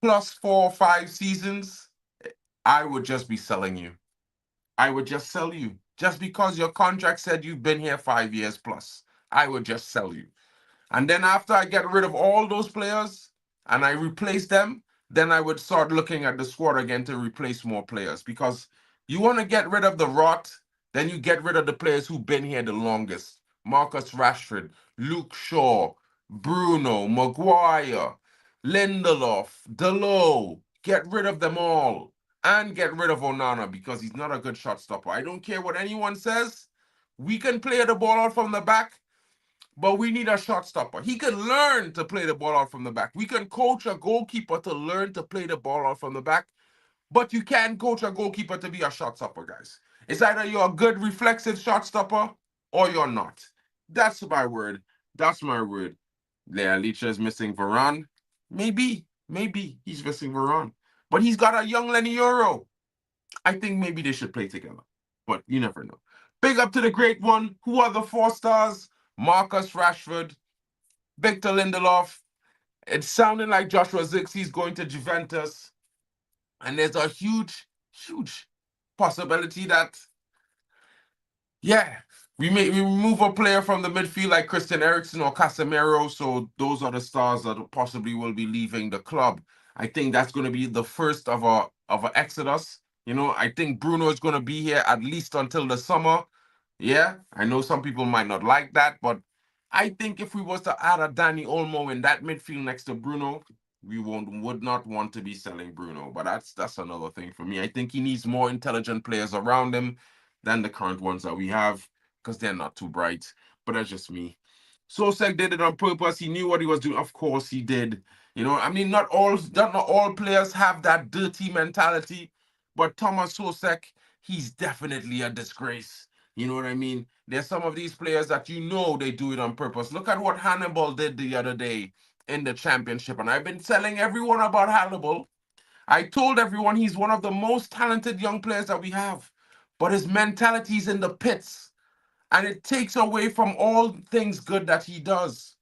plus 4 or 5 seasons, I would just be selling you. I would just sell you. Just because your contract said you've been here 5 years plus, I would just sell you. And then after I get rid of all those players and I replace them, then I would start looking at the squad again to replace more players. Because you want to get rid of the rot, then you get rid of the players who've been here the longest. Marcus Rashford, Luke Shaw, Bruno, Maguire, Lindelof, Delo. Get rid of them all. And get rid of Onana because he's not a good shot stopper. I don't care what anyone says. We can play the ball out from the back, but we need a shot stopper. He can learn to play the ball out from the back. We can coach a goalkeeper to learn to play the ball out from the back, but you can't coach a goalkeeper to be a shot stopper, guys. It's either you're a good reflexive shot stopper or you're not. That's my word. That's my word. Yeah, Licha is missing Varane. Maybe he's missing Varane. But he's got a young Lenny Euro. I think maybe they should play together, but you never know. Big up to the great one. Who are the 4 stars? Marcus Rashford, Victor Lindelof. It's sounding like Joshua Zirkzee's going to Juventus, and there's a huge possibility that, yeah, we remove a player from the midfield like Christian Eriksen or Casemiro. So those are the stars that possibly will be leaving the club. I think that's going to be the first of a exodus. I think Bruno is going to be here at least until the summer. Yeah, I know some people might not like that, but I think if we was to add a Danny Olmo in that midfield next to Bruno, we would not want to be selling Bruno. But that's another thing for me. I think he needs more intelligent players around him than the current ones that we have because they're not too bright. But that's just me. Sosek did it on purpose. He knew what he was doing. Of course he did. I mean, not all players have that dirty mentality, but Thomas Sosek, he's definitely a disgrace. You know what I mean? There's some of these players that they do it on purpose. Look at what Hannibal did the other day in the championship. And I've been telling everyone about Hannibal. I told everyone he's one of the most talented young players that we have. But his mentality's in the pits. And it takes away from all things good that he does.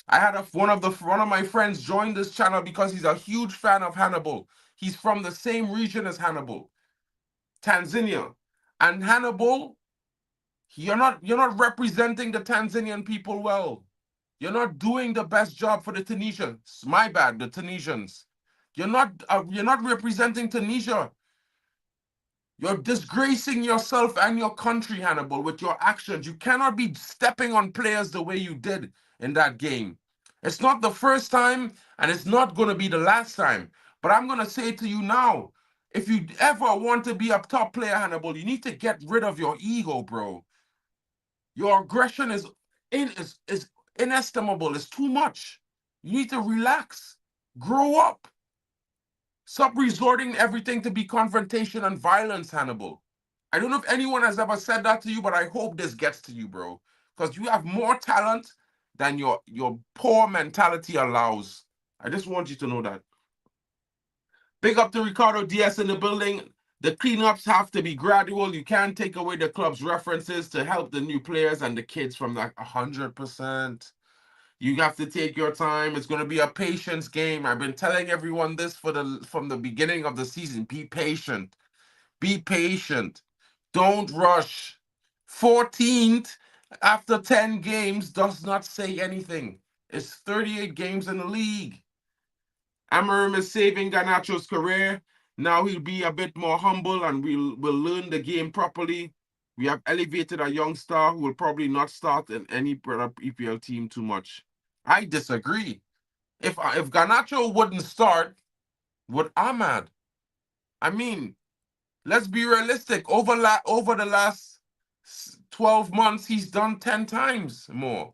I had one of my friends join this channel because he's a huge fan of Hannibal. He's from the same region as Hannibal, Tanzania. And Hannibal, you're not representing the Tanzanian people well. You're not doing the best job for the Tunisians. My bad, the Tunisians. You're not representing Tunisia. You're disgracing yourself and your country, Hannibal, with your actions. You cannot be stepping on players the way you did in that game. It's not the first time, and it's not going to be the last time. But I'm gonna say to you now, if you ever want to be a top player, Hannibal, you need to get rid of your ego, bro. Your aggression is inestimable. It's too much. You need to relax. Grow up. Stop resorting everything to be confrontation and violence, Hannibal. I don't know if anyone has ever said that to you, but I hope this gets to you, bro. Because you have more talent than your poor mentality allows. I just want you to know that. Big up to Ricardo Diaz in the building. The cleanups have to be gradual. You can't take away the club's references to help the new players and the kids from that 100%. You have to take your time. It's going to be a patience game. I've been telling everyone this from the beginning of the season. Be patient. Be patient. Don't rush. 14th after 10 games does not say anything. It's 38 games in the league. Amorim is saving Garnacho's career. Now he'll be a bit more humble and we'll learn the game properly. We have elevated a young star who will probably not start in any EPL team too much. I disagree. If Garnacho wouldn't start, would Ahmad? I mean, let's be realistic. Over the last 12 months, he's done 10 times more.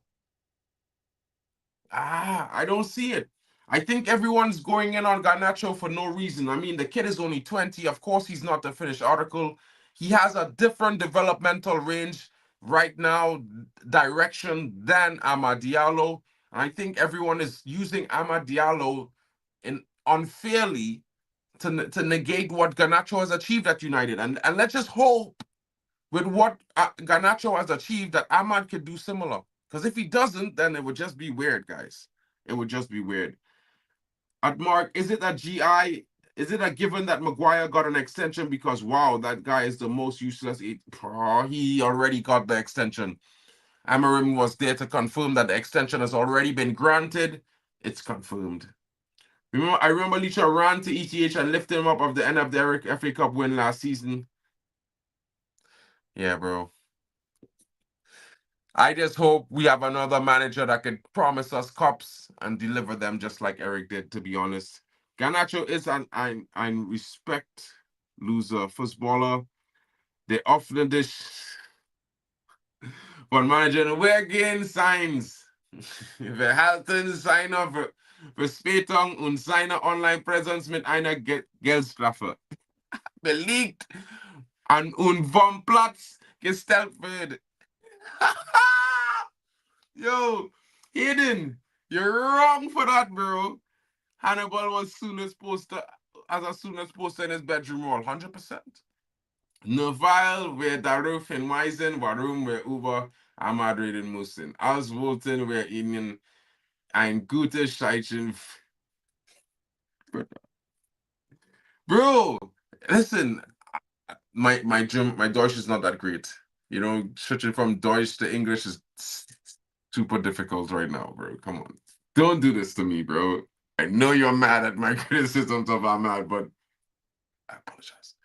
I don't see it. I think everyone's going in on Garnacho for no reason. I mean, the kid is only 20. Of course, he's not the finished article. He has a different developmental range right now, direction than Amad Diallo. And I think everyone is using Amad Diallo unfairly to negate what Garnacho has achieved at United. And let's just hope with what Garnacho has achieved that Ahmad could do similar. Because if he doesn't, then it would just be weird, guys. It would just be weird. At Mark, is it a GI? Is it a given that Maguire got an extension because, wow, that guy is the most useless? He already got the extension. Amorim was there to confirm that the extension has already been granted. It's confirmed. I remember Licha ran to ETH and lifted him up of the end of the Eric FA Cup win last season. Yeah, bro. I just hope we have another manager that could promise us cups and deliver them just like Eric did, to be honest. Garnacho is ein Respekt loser Fußballer. Der öffnet dich von Manager. Wir gehen Signs. Wir halten seine Verspätung und seine Online-Präsenz mit einer Geldstrafe belegt und vom Platz gestellt wird. Yo, Hayden, you're wrong for that, bro. Hannibal was soonest posted as soon as posted in his bedroom wall, 100%. Neville, where Daruf hinweisen, warum wir über Ahmad reden müssen. Als wollten wir ihnen ein gutes Scheitchen. Bro, listen, my Deutsch is not that great. You know, switching from Deutsch to English is super difficult right now, bro. Come on. Don't do this to me, bro. I know you're mad at my criticisms of Ahmad, but I apologize.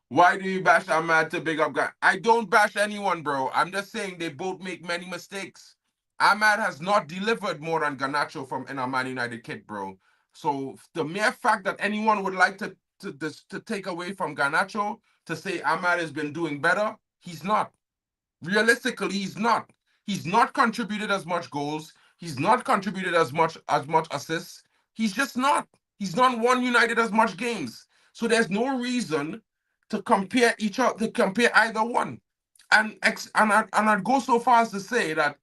Why do you bash Ahmad to big up guy? I don't bash anyone, bro. I'm just saying they both make many mistakes. Ahmad has not delivered more than Garnacho from in a Man United kit, bro. So the mere fact that anyone would like to take away from Garnacho to say Ahmad has been doing better, he's not. Realistically, he's not. He's not contributed as much goals. He's not contributed as much assists. He's just not. He's not won United as much games. So there's no reason to compare either one. And I'd go so far as to say that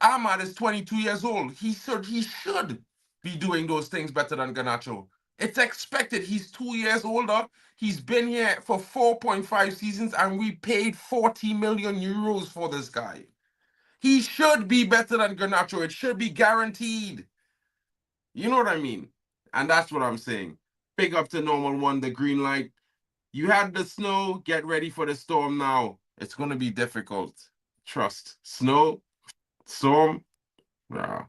Ahmad is 22 years old. He should be doing those things better than Garnacho. It's expected. He's 2 years older. He's been here for 4.5 seasons, and we paid 40 million euros for this guy. He should be better than Garnacho. It should be guaranteed. You know what I mean? And that's what I'm saying. Big up to Normal One, the green light. You had the snow. Get ready for the storm now. It's going to be difficult. Trust. Snow, storm. Yeah.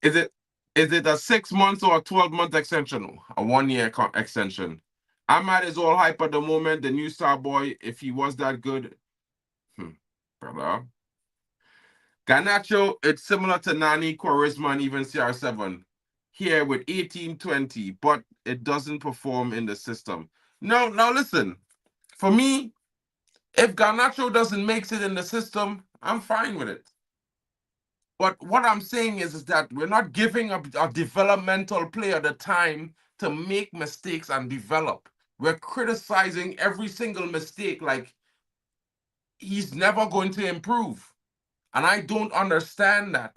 Is it a 6 months or a 12-month extension? A 1 year extension. Ahmad is all hype at the moment. The new star boy, if he was that good. Brother. Garnacho, it's similar to Nani, Quaresma, and even CR7. here with 18, 20, but it doesn't perform in the system. No, now listen. For me, if Garnacho doesn't make it in the system, I'm fine with it. But what I'm saying is that we're not giving a developmental player the time to make mistakes and develop. We're criticizing every single mistake like he's never going to improve. And I don't understand that,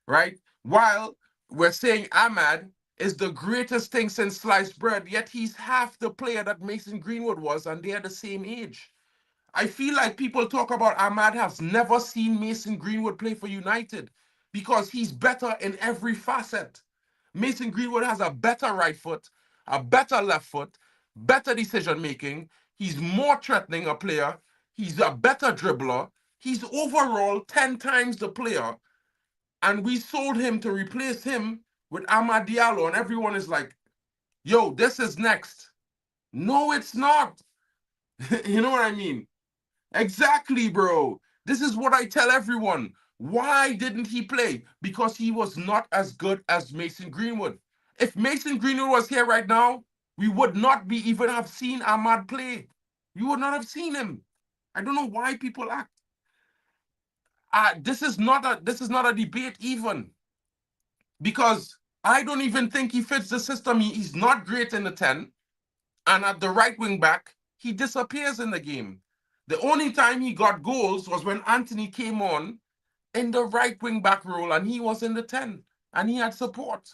right? While we're saying Ahmad is the greatest thing since sliced bread, yet he's half the player that Mason Greenwood was, and they're the same age. I feel like people talk about Ahmad has never seen Mason Greenwood play for United because he's better in every facet. Mason Greenwood has a better right foot, a better left foot, better decision making. He's more threatening a player. He's a better dribbler. He's overall 10 times the player. And we sold him to replace him with Amad Diallo. And everyone is like, yo, this is next. No, it's not. You know what I mean? Exactly, bro. This is what I tell everyone. Why didn't he play? Because he was not as good as Mason Greenwood. If Mason Greenwood was here right now, we would not be even have seen Ahmad play. We would not have seen him. I don't know why people act. This is not a debate even because I don't even think he fits the system. He's not great in the 10, and at the right wing back, he disappears in the game. The only time he got goals was when Anthony came on in the right wing back role and he was in the 10 and he had support.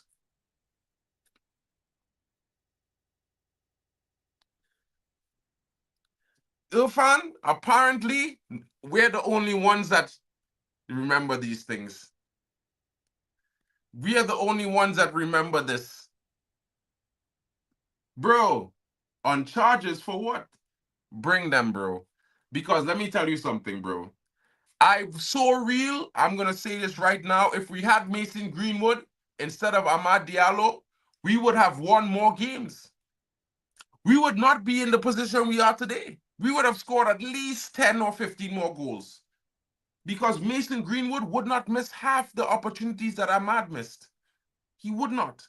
Irfan, apparently, we're the only ones that remember these things. We are the only ones that remember this. Bro, on charges for what? Bring them, bro. Because let me tell you something, bro. I'm so real. I'm going to say this right now. If we had Mason Greenwood instead of Amad Diallo, we would have won more games. We would not be in the position we are today. We would have scored at least 10 or 15 more goals because Mason Greenwood would not miss half the opportunities that Ahmad missed. He would not.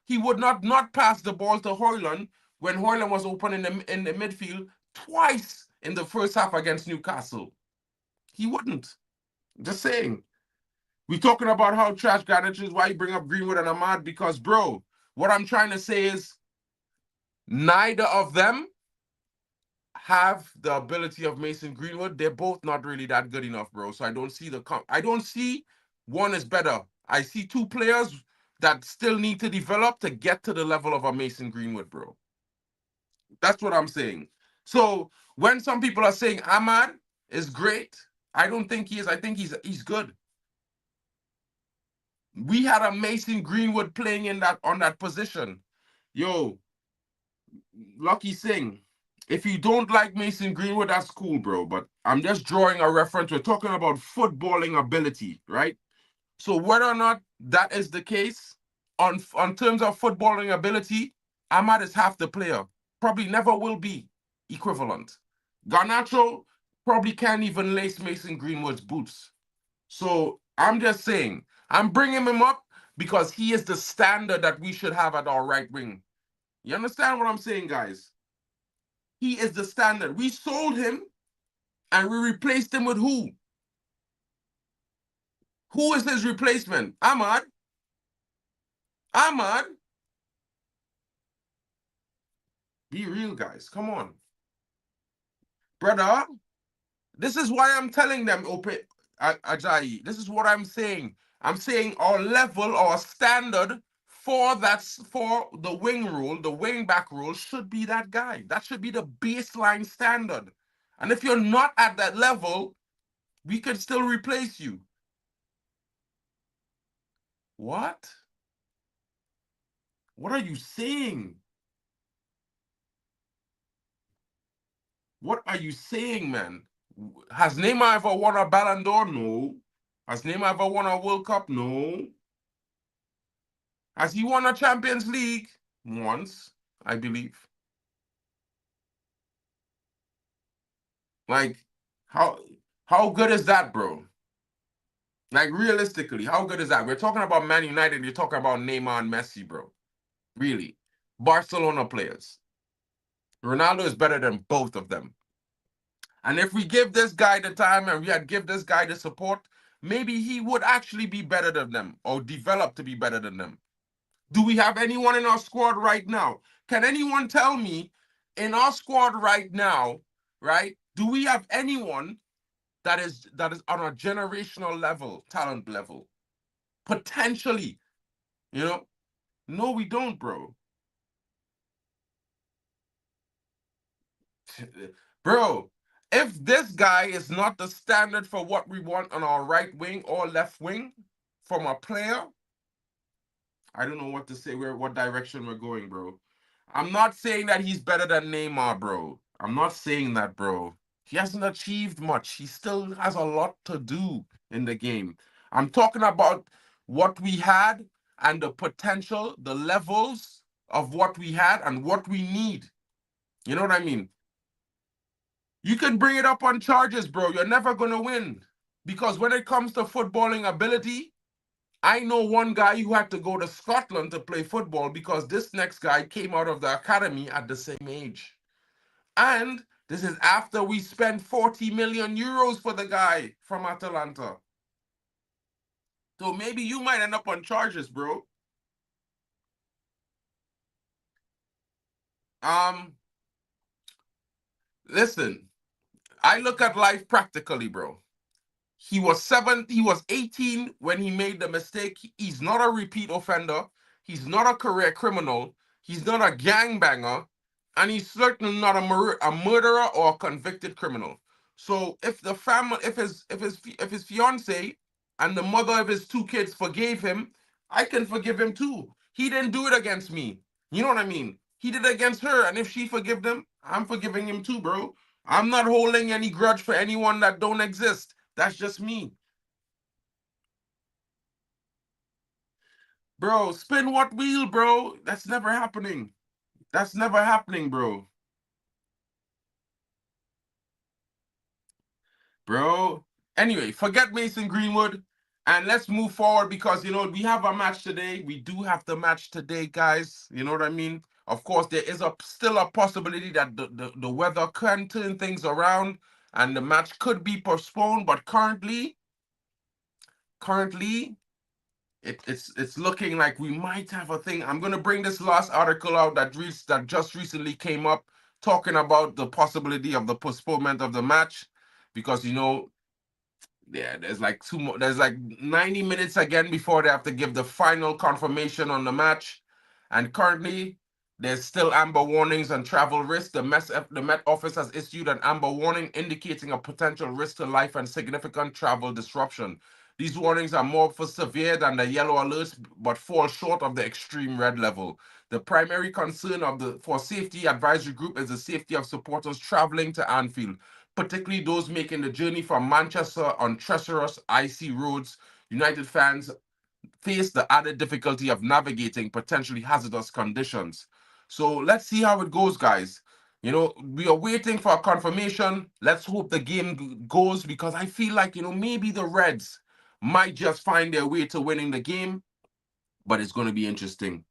He would not pass the ball to Højlund when Højlund was open in the midfield twice in the first half against Newcastle. He wouldn't. Just saying. We're talking about how trash Garnacho is, why you bring up Greenwood and Ahmad, because, bro, what I'm trying to say is neither of them have the ability of Mason Greenwood. They're both not really that good enough, bro. So I don't see one is better. I see two players that still need to develop to get to the level of a Mason Greenwood, bro. That's what I'm saying. So when some people are saying Ahmad is great, I don't think he is. I think he's good. We had a Mason Greenwood playing in that on that position. Yo, Lucky Singh, if you don't like Mason Greenwood, that's cool, bro. But I'm just drawing a reference. We're talking about footballing ability, right? So whether or not that is the case, on terms of footballing ability, Ahmad is half the player. Probably never will be equivalent. Garnacho probably can't even lace Mason Greenwood's boots. So I'm just saying, I'm bringing him up because he is the standard that we should have at our right wing. You understand what I'm saying, guys? He is the standard. We sold him and we replaced him with who? Who is his replacement? Ahmad? Ahmad? Be real, guys. Come on. Brother, this is why I'm telling them, Ajayi. This is what I'm saying. I'm saying our level, our standard for the wing rule, the wing back rule should be that guy. That should be the baseline standard. And if you're not at that level, we could still replace you. What? What are you saying? What are you saying, man? Has Neymar ever won a Ballon d'Or? No. Has Neymar ever won a World Cup? No. Has he won a Champions League? Once, I believe. Like, how good is that, bro? Like realistically, how good is that? We're talking about Man United. You're talking about Neymar and Messi, bro. Really, Barcelona players. Ronaldo is better than both of them. And if we give this guy the time and we had give this guy the support, maybe he would actually be better than them or develop to be better than them. Do we have anyone in our squad right now? Can anyone tell me in our squad right now, right? Do we have anyone that is on a generational level, talent level? Potentially, you know? No, we don't, bro. Bro, if this guy is not the standard for what we want on our right wing or left wing from a player, I don't know what to say, what direction we're going, bro. I'm not saying that he's better than Neymar, bro. I'm not saying that, bro. He hasn't achieved much. He still has a lot to do in the game. I'm talking about what we had and the potential, the levels of what we had and what we need. You know what I mean? You can bring it up on charges, bro. You're never going to win. Because when it comes to footballing ability, I know one guy who had to go to Scotland to play football because this next guy came out of the academy at the same age. And this is after we spent 40 million euros for the guy from Atalanta. So maybe you might end up on charges, bro. Um, Listen, I look at life practically, bro. He was 18 when he made the mistake. He's not a repeat offender. He's not a career criminal. He's not a gangbanger. And he's certainly not a murderer or a convicted criminal. So if the family, if his fiance and the mother of his two kids forgave him, I can forgive him too. He didn't do it against me. You know what I mean? He did it against her, and if she forgive them, I'm forgiving him too, bro. I'm not holding any grudge for anyone that don't exist. That's just me. Bro, spin what wheel, bro? That's never happening. That's never happening, bro. Bro. Anyway, forget Mason Greenwood and let's move forward because, we have a match today. We do have the match today, guys. You know what I mean? Of course, there is still a possibility that the weather can turn things around and the match could be postponed, but currently, it's looking like we might have a thing. I'm gonna bring this last article out that just recently came up talking about the possibility of the postponement of the match because yeah, there's like there's like 90 minutes again before they have to give the final confirmation on the match. And currently, there's still amber warnings and travel risk. The Met Office has issued an amber warning indicating a potential risk to life and significant travel disruption. These warnings are more for severe than the yellow alerts, but fall short of the extreme red level. The primary concern for safety advisory group is the safety of supporters traveling to Anfield, particularly those making the journey from Manchester on treacherous, icy roads. United fans face the added difficulty of navigating potentially hazardous conditions. So let's see how it goes, guys. We are waiting for a confirmation. Let's hope the game goes because I feel like, maybe the Reds might just find their way to winning the game, but it's going to be interesting.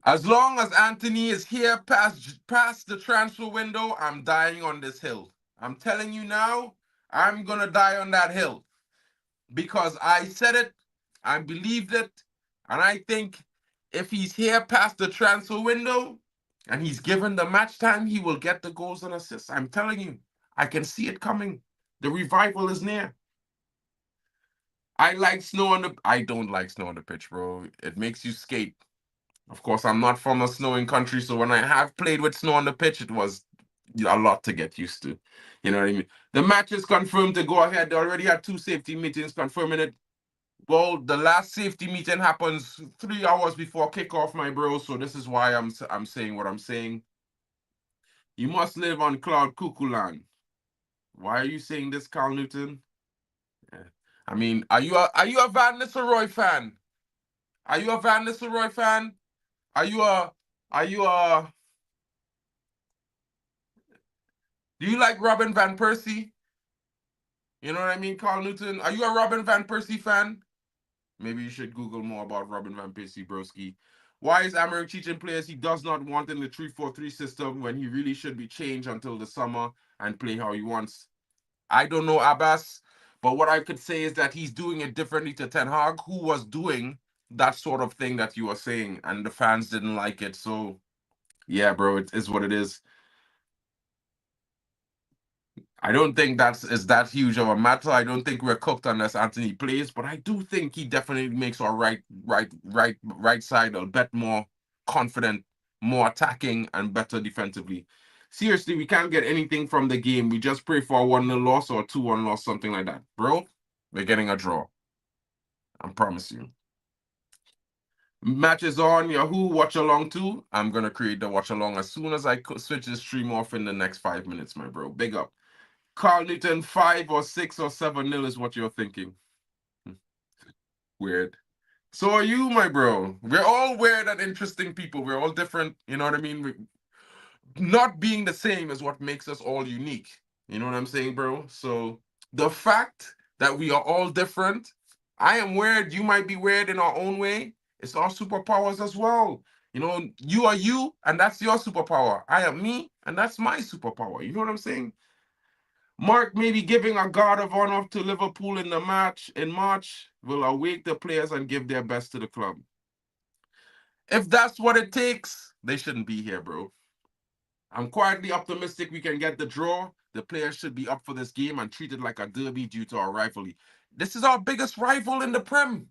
As long as Anthony is here past the transfer window, I'm dying on this hill. I'm telling you now, I'm going to die on that hill because I said it, I believed it, and I think if he's here past the transfer window and he's given the match time, he will get the goals and assists. I'm telling you, I can see it coming. The revival is near. I don't like snow on the pitch, bro. It makes you skate. Of course, I'm not from a snowing country, so when I have played with snow on the pitch, it was a lot to get used to. You know what I mean? The match is confirmed to go ahead. They already had two safety meetings confirming it. Well, the last safety meeting happens 3 hours before kickoff, my bro. So this is why I'm saying what I'm saying. You must live on cloud cuckoo land. Why are you saying this, Carl Newton? Yeah. I mean, are you a Van Nistelrooy fan? Are you a Van Nistelrooy fan? Are you a are you a Do you like Robin van Persie? You know what I mean, Carl Newton? Are you a Robin Van Persie fan? Maybe you should Google more about Robin Van Persie, broski. Why is Amorim teaching players he does not want in the 3-4-3 system when he really should be changed until the summer and play how he wants? I don't know, Abbas, but what I could say is that he's doing it differently to Ten Hag, who was doing that sort of thing that you were saying, and the fans didn't like it. So, yeah, bro, it is what it is. I don't think that's is that huge of a matter. I don't think we're cooked unless Anthony plays, but I do think he definitely makes our right side a bit more confident, more attacking, and better defensively. Seriously, we can't get anything from the game. We just pray for a 1-0 loss or 2-1 loss, something like that. Bro, we're getting a draw. I promise you. Match is on Yahoo Watch Along too. I'm gonna create the watch along as soon as I switch the stream off in the next 5 minutes, my bro. Big up. Carl Newton 5 or 6 or 7-0 is what you're thinking. Weird. So are you, my bro. We're all weird and interesting people. We're all different. You know what I mean? Not being the same is what makes us all unique. You know what I'm saying, bro? So the fact that we are all different, I am weird, you might be weird in our own way. It's our superpowers as well. You know, you are you, and that's your superpower. I am me, and that's my superpower. You know what I'm saying? Mark may be giving a guard of honor to Liverpool in the match in March will awake the players and give their best to the club. If that's what it takes, they shouldn't be here, bro. I'm quietly optimistic we can get the draw. The players should be up for this game and treated like a derby due to our rivalry. This is our biggest rival in the Prem.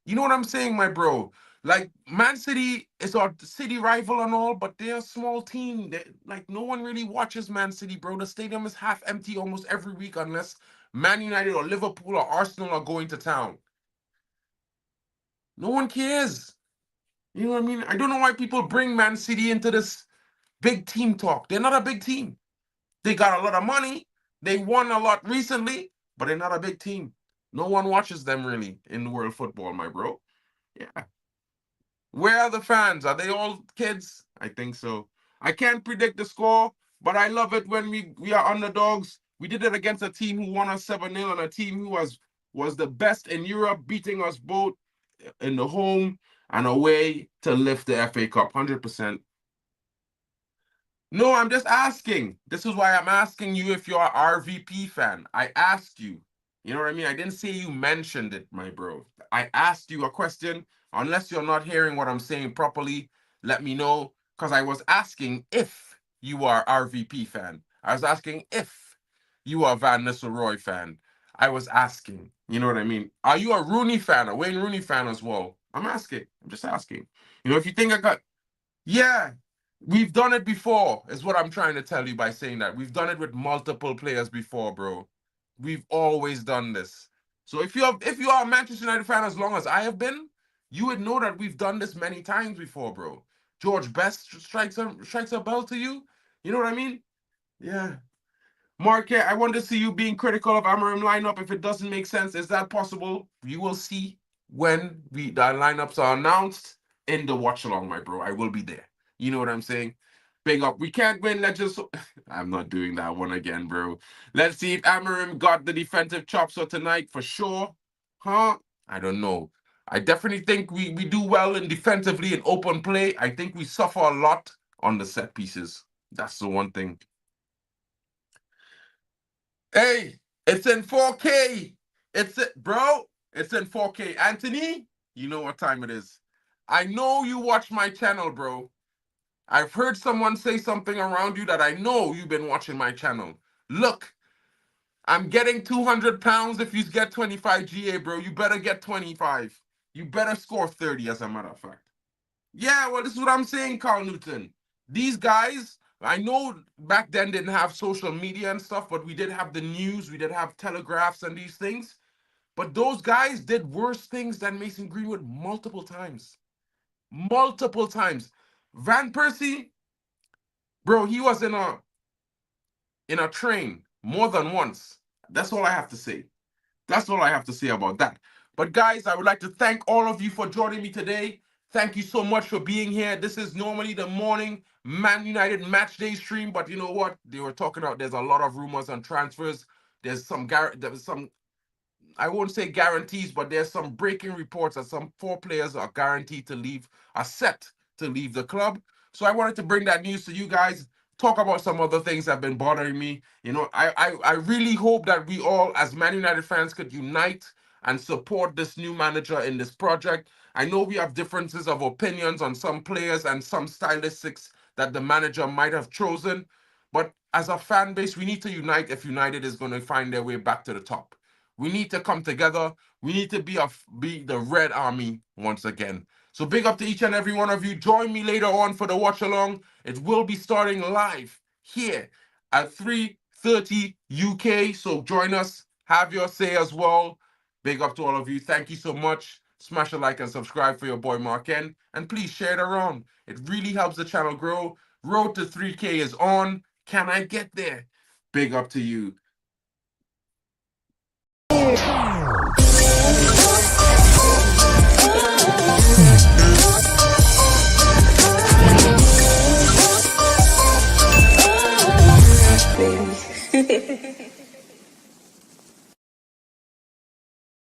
You know what I'm saying, my bro? Like, Man City is our city rival and all, but they're a small team. Like, no one really watches Man City, bro. The stadium is half empty almost every week unless Man United or Liverpool or Arsenal are going to town. No one cares. You know what I mean? I don't know why people bring Man City into this big team talk. They're not a big team. They got a lot of money. They won a lot recently, but they're not a big team. No one watches them really in world football, my bro. Yeah. Where are the fans? Are they all kids? I think so. I can't predict the score, but I love it when we are underdogs. We did it against a team who won us 7-0 and a team who was the best in Europe, beating us both in the home and away to lift the FA Cup. 100%. No, I'm just asking. This is why I'm asking you if you're an RVP fan. I asked you. You know what I mean? I didn't say you mentioned it, my bro. I asked you a question. Unless you're not hearing what I'm saying properly, let me know. Because I was asking if you are RVP fan. I was asking if you are Van Nistelrooy fan. I was asking. You know what I mean? Are you a Rooney fan, a Wayne Rooney fan as well? I'm asking. I'm just asking. You know, if you think I got yeah, we've done it before, is what I'm trying to tell you by saying that. We've done it with multiple players before, bro. We've always done this. So if you are a Manchester United fan as long as I have been, you would know that we've done this many times before, bro. George Best strikes a bell to you. You know what I mean? Yeah. Marquette, I want to see you being critical of Amorim lineup. If it doesn't make sense, is that possible? You will see when the lineups are announced in the watch along, my bro. I will be there. You know what I'm saying? Big up. We can't win. Let's just. I'm not doing that one again, bro. Let's see if Amorim got the defensive chops for tonight for sure. Huh? I don't know. I definitely think we do well in defensively in open play. I think we suffer a lot on the set pieces. That's the one thing. Hey, it's in 4K. Bro, it's in 4K. Anthony, you know what time it is. I know you watch my channel, bro. I've heard someone say something around you that I know you've been watching my channel. Look, I'm getting 200 pounds if you get 25 GA, bro. You better get 25. You better score 30, as a matter of fact. Yeah, well, this is what I'm saying, Carl Newton. These guys, I know back then didn't have social media and stuff, but we did have the news, we did have telegraphs and these things. But those guys did worse things than Mason Greenwood multiple times. Multiple times. Van Persie, bro, he was in a train more than once. That's all I have to say. That's all I have to say about that. But guys, I would like to thank all of you for joining me today. Thank you so much for being here. This is normally the morning Man United match day stream, but you know what? They were talking about there's a lot of rumors and transfers. there's some, I won't say guarantees, but there's some breaking reports that some four players are guaranteed to leave, are set to leave the club. So I wanted to bring that news to you guys. Talk about some other things that have been bothering me. I really hope that we all, as Man United fans, could unite and support this new manager in this project. I know we have differences of opinions on some players and some stylistics that the manager might have chosen, but as a fan base, we need to unite if United is going to find their way back to the top. We need to come together. We need to be the Red Army once again. So big up to each and every one of you. Join me later on for the watch along. It will be starting live here at 3:30 UK. So join us. Have your say as well. Big up to all of you. Thank you so much. Smash a like and subscribe for your boy Marken. And please share it around. It really helps the channel grow. Road to 3K is on. Can I get there? Big up to you.